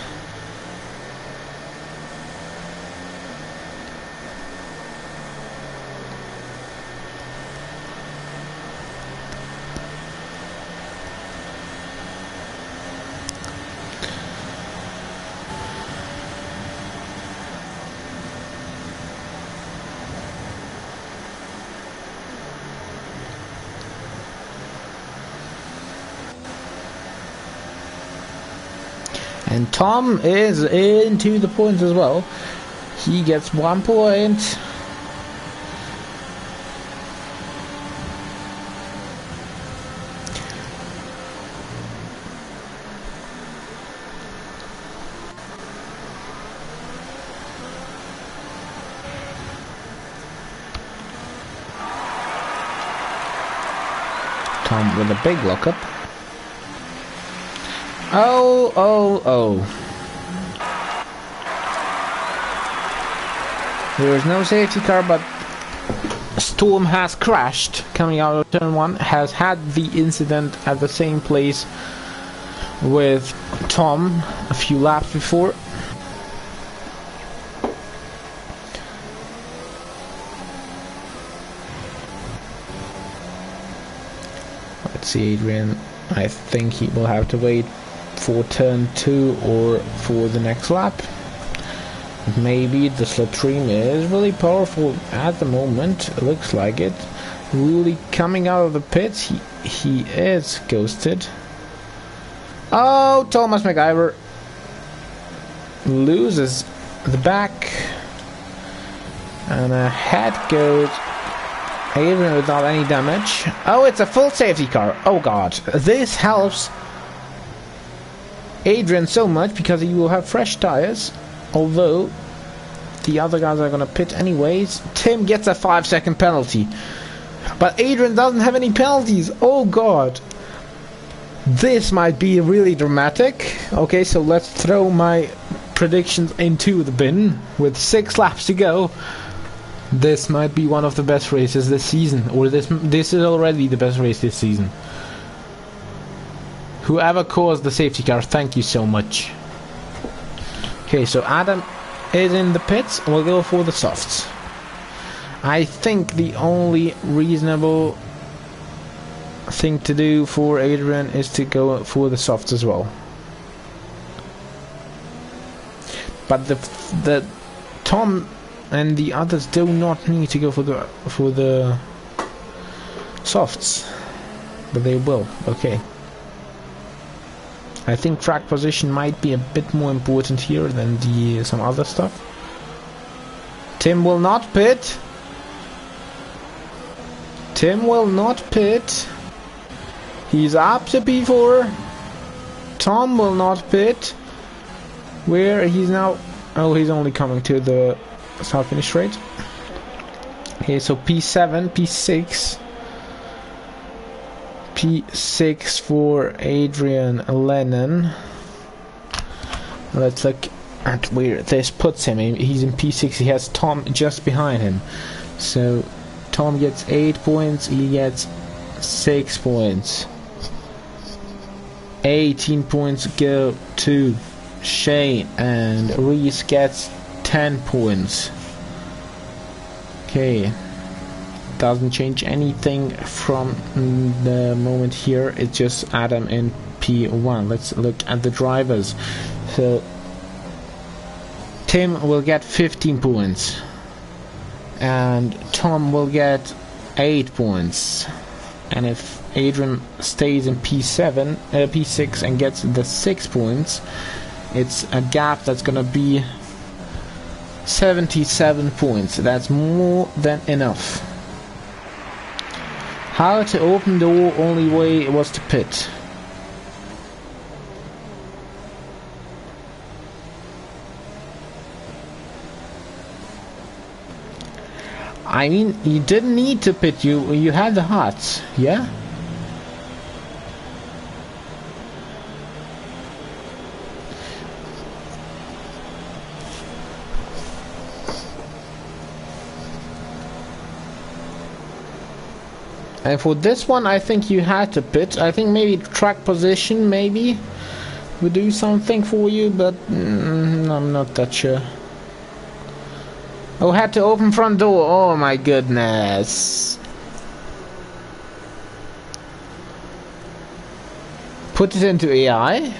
And Tom is into the points as well. He gets 1 point. Tom with a big lockup. Oh, oh, oh. There is no safety car, but Storm has crashed coming out of turn 1, has had the incident at the same place with Tom a few laps before. Let's see, Adrian. I think he will have to wait for turn 2 or for the next lap. Maybe the slipstream is really powerful at the moment. It looks like it. Really coming out of the pits. He is ghosted. Oh, Thomas MacGyver loses the back. And ahead goes Adrian without any damage. Oh, it's a full safety car. Oh god. This helps Adrian so much because he will have fresh tires. Although the other guys are gonna pit anyways. Tim gets a 5-second penalty. But Adrian doesn't have any penalties. Oh god. This might be really dramatic. Okay, so let's throw my predictions into the bin with 6 laps to go. This might be one of the best races this season, or this is already the best race this season. Whoever caused the safety car, thank you so much. Okay, so Adam is in the pits. We'll go for the softs. I think the only reasonable thing to do for Adrian is to go for the softs as well. But the Tom and the others do not need to go for the softs, but they will. Okay. I think track position might be a bit more important here than some other stuff. Tim will not pit. Tim will not pit. He's up to P4. Tom will not pit. Where he's now? Oh, he's only coming to the start finish straight. Okay, so P7, P6. P6 for Adrian Lennon. Let's look at where this puts him. He's in P6. He has Tom just behind him. So Tom gets 8 points. He gets 6 points. 18 points go to Shane, and Reese gets 10 points. Okay. Doesn't change anything from the moment here. It's just Adam in P1. Let's look at the drivers. So Tim will get 15 points and Tom will get 8 points. And if Adrian stays in P7, P6 and gets the 6 points, it's a gap that's gonna be 77 points. That's more than enough. How to open door? Only way was to pit. I mean, you didn't need to pit. You had the hots, yeah. And for this one, I think you had to pit. I think maybe track position maybe would do something for you, but I'm not that sure. Oh, had to open front door. Oh my goodness. Put it into AI.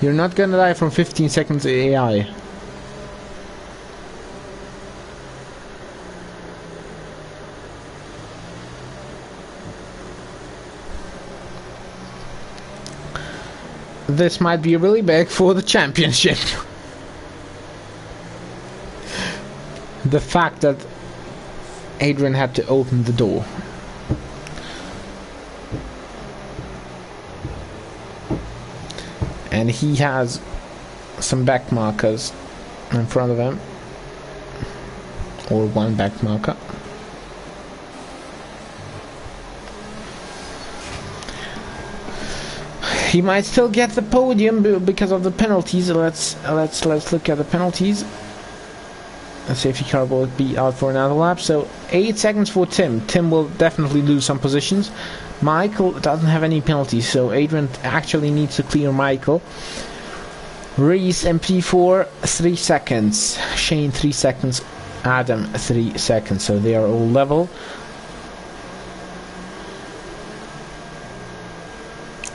You're not gonna die from 15 seconds AI. This might be really big for the championship. The fact that Adrian had to open the door. And he has some back markers in front of him. Or one back marker. He might still get the podium because of the penalties. Let's look at the penalties. The safety car will be out for another lap. So 8 seconds for Tim. Tim will definitely lose some positions. Michael doesn't have any penalties, so Adrian actually needs to clear Michael. Reese and P4 3 seconds. Shane 3 seconds. Adam 3 seconds. So they are all level.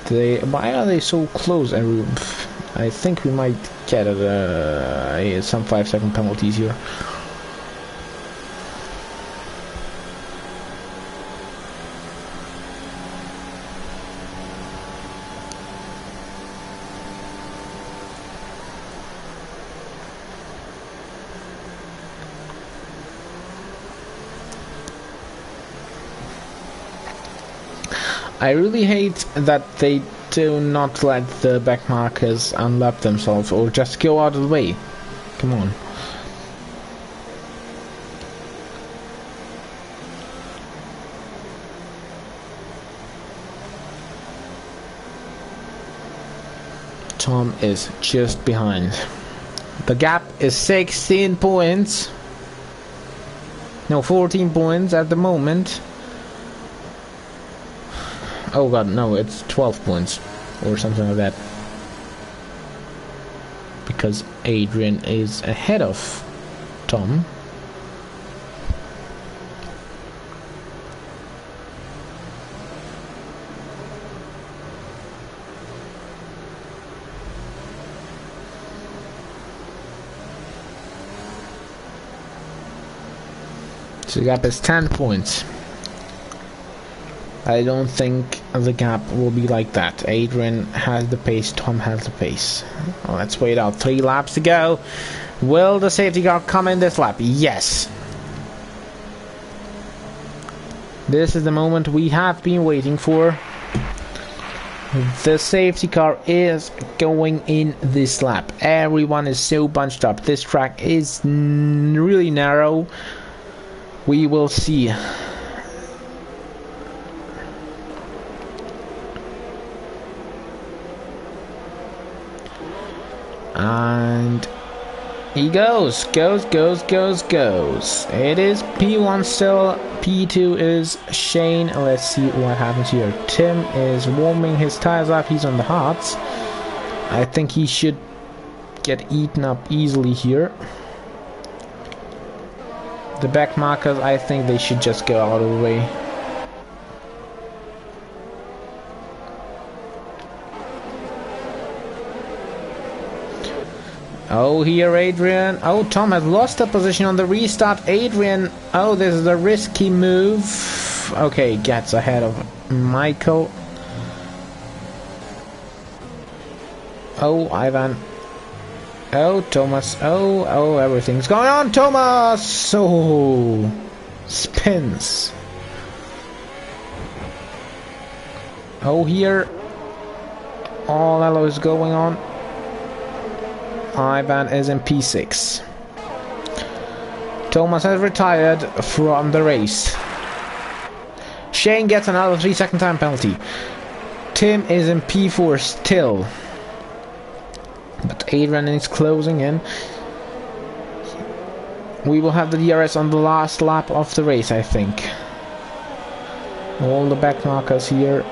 Why are they so close? I think we might get some 5-second penalties here. I really hate that they do not let the back markers unlap themselves or just go out of the way. Come on. Tom is just behind. The gap is 16 points. No, 14 points at the moment. Oh god, no, it's 12 points or something like that. Because Adrian is ahead of Tom. So the gap is 10 points. I don't think the gap will be like that. Adrian has the pace, Tom has the pace. Well, let's wait out. 3 laps to go. Will the safety car come in this lap? Yes. This is the moment we have been waiting for. The safety car is going in this lap. Everyone is so bunched up. This track is really narrow. We will see. And he goes. It is P1 still, P2 is Shane. Let's see what happens here. Tim is warming his tires up, he's on the hards. I think he should get eaten up easily here. The back markers, I think they should just go out of the way. Oh, here Adrian. Oh, Tom has lost a position on the restart. Adrian, oh, this is a risky move. Okay, gets ahead of Michael. Oh, Ivan. Oh, Thomas. Oh, everything's going on, Thomas! Oh, spins. Oh, here. All yellow is going on. Ivan is in P6. Thomas has retired from the race. Shane gets another 3-second time penalty. Tim is in P4 still. But Adrian is closing in. We will have the DRS on the last lap of the race, I think. All the back markers here.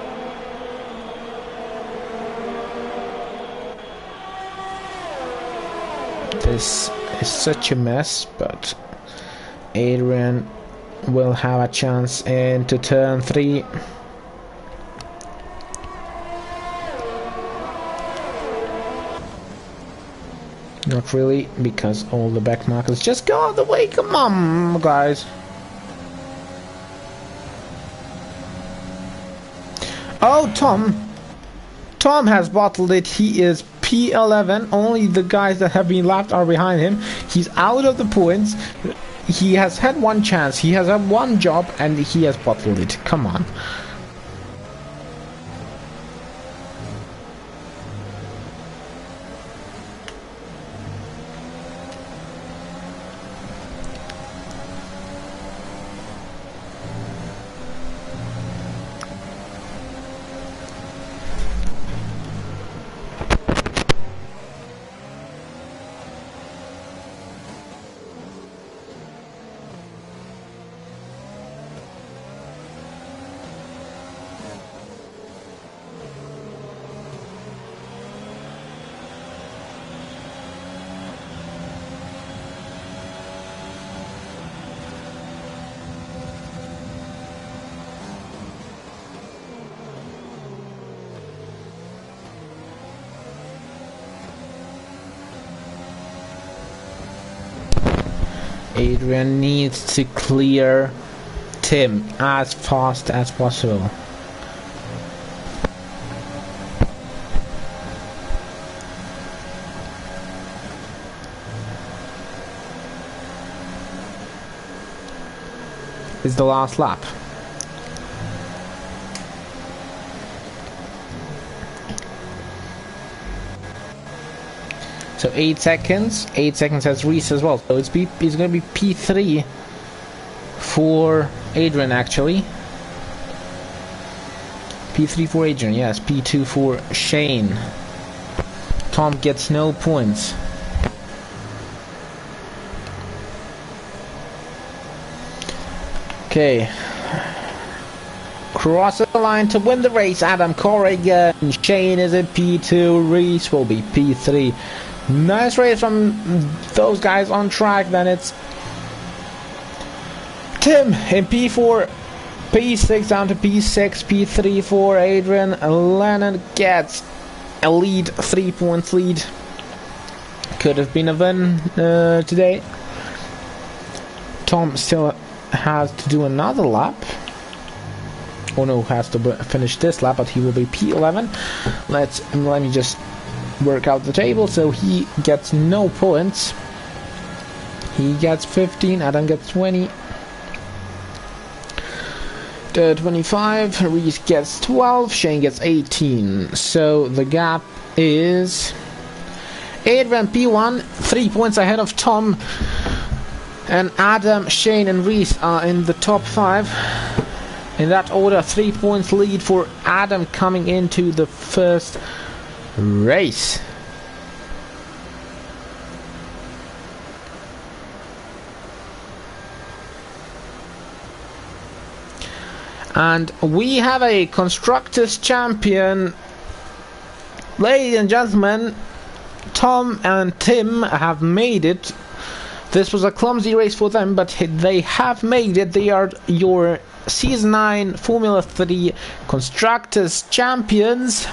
This is such a mess, but Adrian will have a chance into turn 3. Not really, because all the back markers just go out of the way. Come on, guys. Oh, Tom has bottled it. He is P11. Only the guys that have been lapped are behind him. He's out of the points. He has had one chance. He has had one job, and he has bottled it. Come on. Adrian needs to clear Tim as fast as possible. It's the last lap. So 8 seconds. 8 seconds has Reese as well. So it's going to be P3 for Adrian, actually. P3 for Adrian, yes. P2 for Shane. Tom gets no points. Okay. Crosses the line to win the race. Adam Corrigan. Shane is in P2. Reese will be P3. Nice race from those guys on track. Then it's Tim in P4. P6 down to P6. P3 for Adrian. Lennon gets a lead. 3 points lead. Could have been a win today. Tom still has to do another lap. Oh no, has to finish this lap, but he will be P11. Let me just work out the table. So he gets no points. He gets 15. Adam gets 20. 25. Reese gets 12. Shane gets 18. So the gap is Adrian P1, 3 points ahead of Tom. And Adam, Shane and Reese are in the top 5. In that order, 3 points lead for Adam coming into the first race. And we have a Constructors Champion. Ladies and gentlemen, Tom and Tim have made it. This was a clumsy race for them, but they have made it. They are your Season 9 Formula 3 Constructors Champions.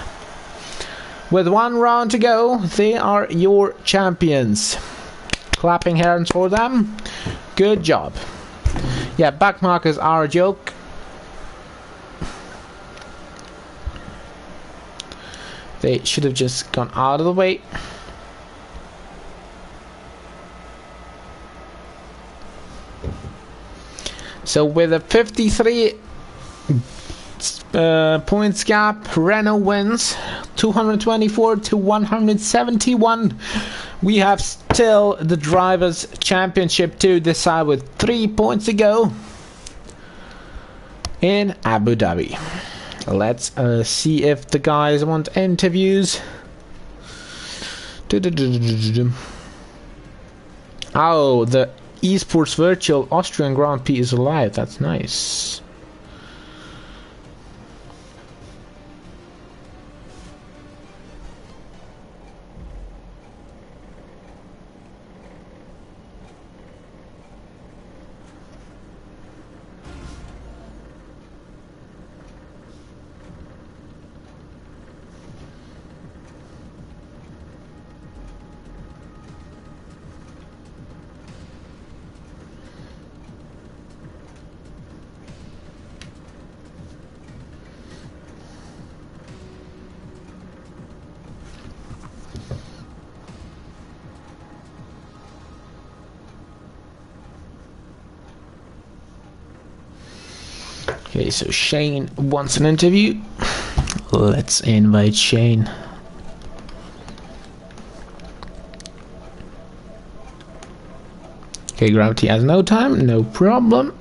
With 1 round to go, they are your champions. Clapping hands for them. Good job. Yeah, back markers are a joke. They should have just gone out of the way. So with a 53 points gap, Renault wins 224 to 171. We have still the Drivers' Championship to decide with 3 points to go in Abu Dhabi. Let's see if the guys want interviews. Oh, the Esports Virtual Austrian Grand Prix is alive. That's nice. Okay, so Shane wants an interview. Let's invite Shane. Okay, Gravity has no time, no problem.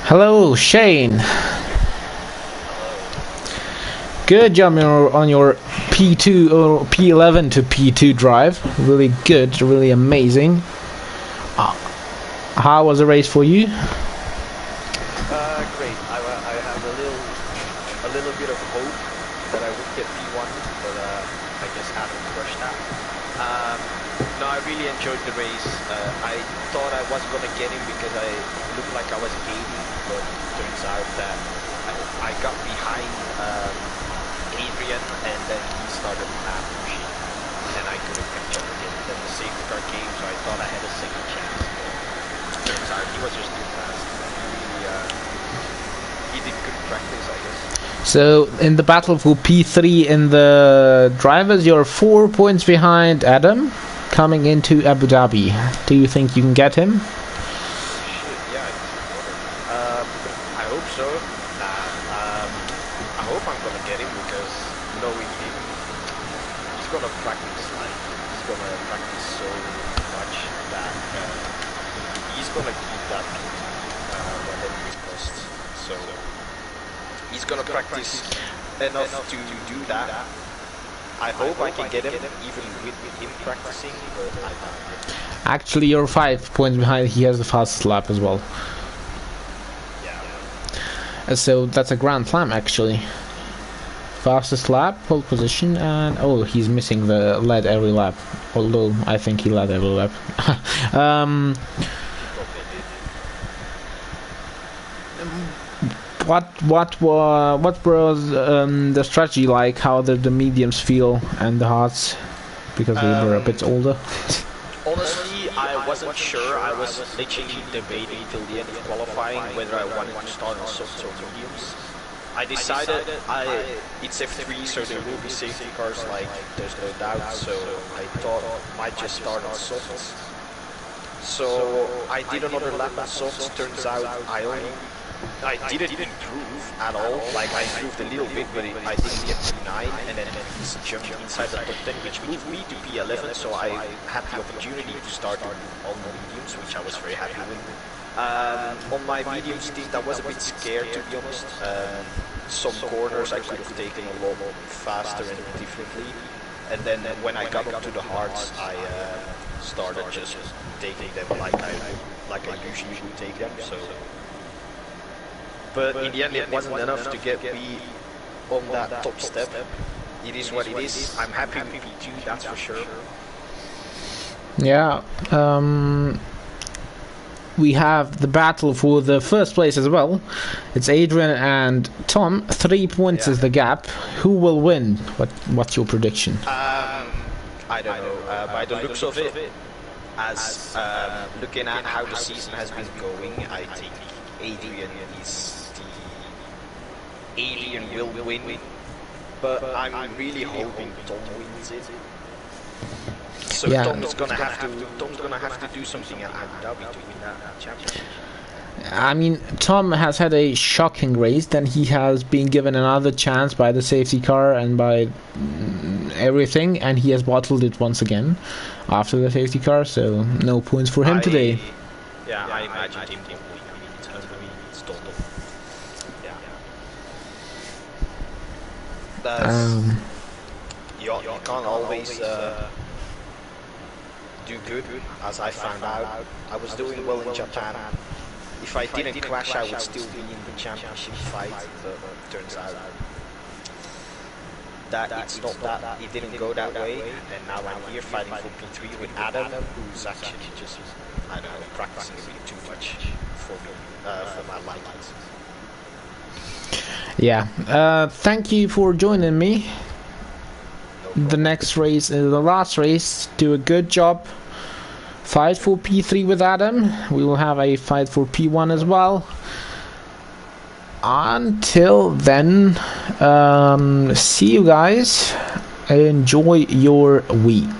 Hello, Shane. Good job on your P2 or P11 to P2 drive. Really good, really amazing. How was the race for you? Great. I have a little bit of hope that I would get P1, but I just haven't crushed that. No, I really enjoyed the race. I thought I wasn't gonna get him because I looked like I was gaining, but it turns out that I got behind Adrian, and then he started pushing, and I couldn't catch up with him. Then the safety car came, so I thought I had a second chance. But turns out he was just too fast. He did good practice, I guess. So in the battle for P3 in the drivers, you're 4 points behind Adam, coming into Abu Dhabi. Do you think you can get him? Shit, yeah, I hope so. I hope I'm gonna get him because knowing him, he's gonna practice so much that he's gonna keep that whatever it costs. So he's gonna practice enough to do that. I hope I can get him even with him practicing, but I don't. Actually, you're 5 points behind. He has the fastest lap as well. Yeah. So that's a grand slam, actually. Fastest lap, pole position, and oh, he's missing the led every lap. Although I think he led every lap. What was the strategy like? How did the mediums feel and the hards, because they were a bit older? Honestly, I wasn't sure. I was literally debating till the end of qualifying whether I wanted to start on softs or mediums. I decided it's F3, so there will be safety cars, like there's no doubt. So I thought I might just start on softs. So I did another lap on softs. Turns out I didn't improve at all. Like I improved a little bit, but I didn't get P9, and then he's jumped inside the top 10, which moved me to P11. So I had the opportunity to start on the mediums, which I was very happy with. On my medium stint, I was a bit scared, to be honest. Some corners I could have taken a lot faster and differently. And then when I got onto the hards, I started just taking them like I usually would take them. So. But in the end, it wasn't enough to get me on that top step. It is what it is. I'm happy with P2, that's for sure. Yeah, we have the battle for the first place as well. It's Adrian and Tom. 3 points is the gap. Who will win? What's your prediction? I don't know. By the looks of it, as looking at how the season has been going, I think Adrian will win, but I'm really hoping Tom wins it. So yeah. Tom's gonna have to do something at Abu Dhabi to win that championship. I mean, Tom has had a shocking race. Then he has been given another chance by the safety car and by everything, and he has bottled it once again after the safety car. So no points for him today. Yeah, I imagine him winning. It's Hungary, it's Donald. Yeah. You can't always do good, as I found out. I was doing well in Japan. If I didn't crash, I would still be in the championship fight, but turns out that it's not that, it didn't go that way, and now I'm here fighting for P3 with Adam, who's actually just, I don't know, practicing a bit too much for me, for my likings. Yeah, thank you for joining me. The next race is the last race. Do a good job. Fight for P3 with Adam. We will have a fight for P1 as well. Until then, see you guys. Enjoy your week.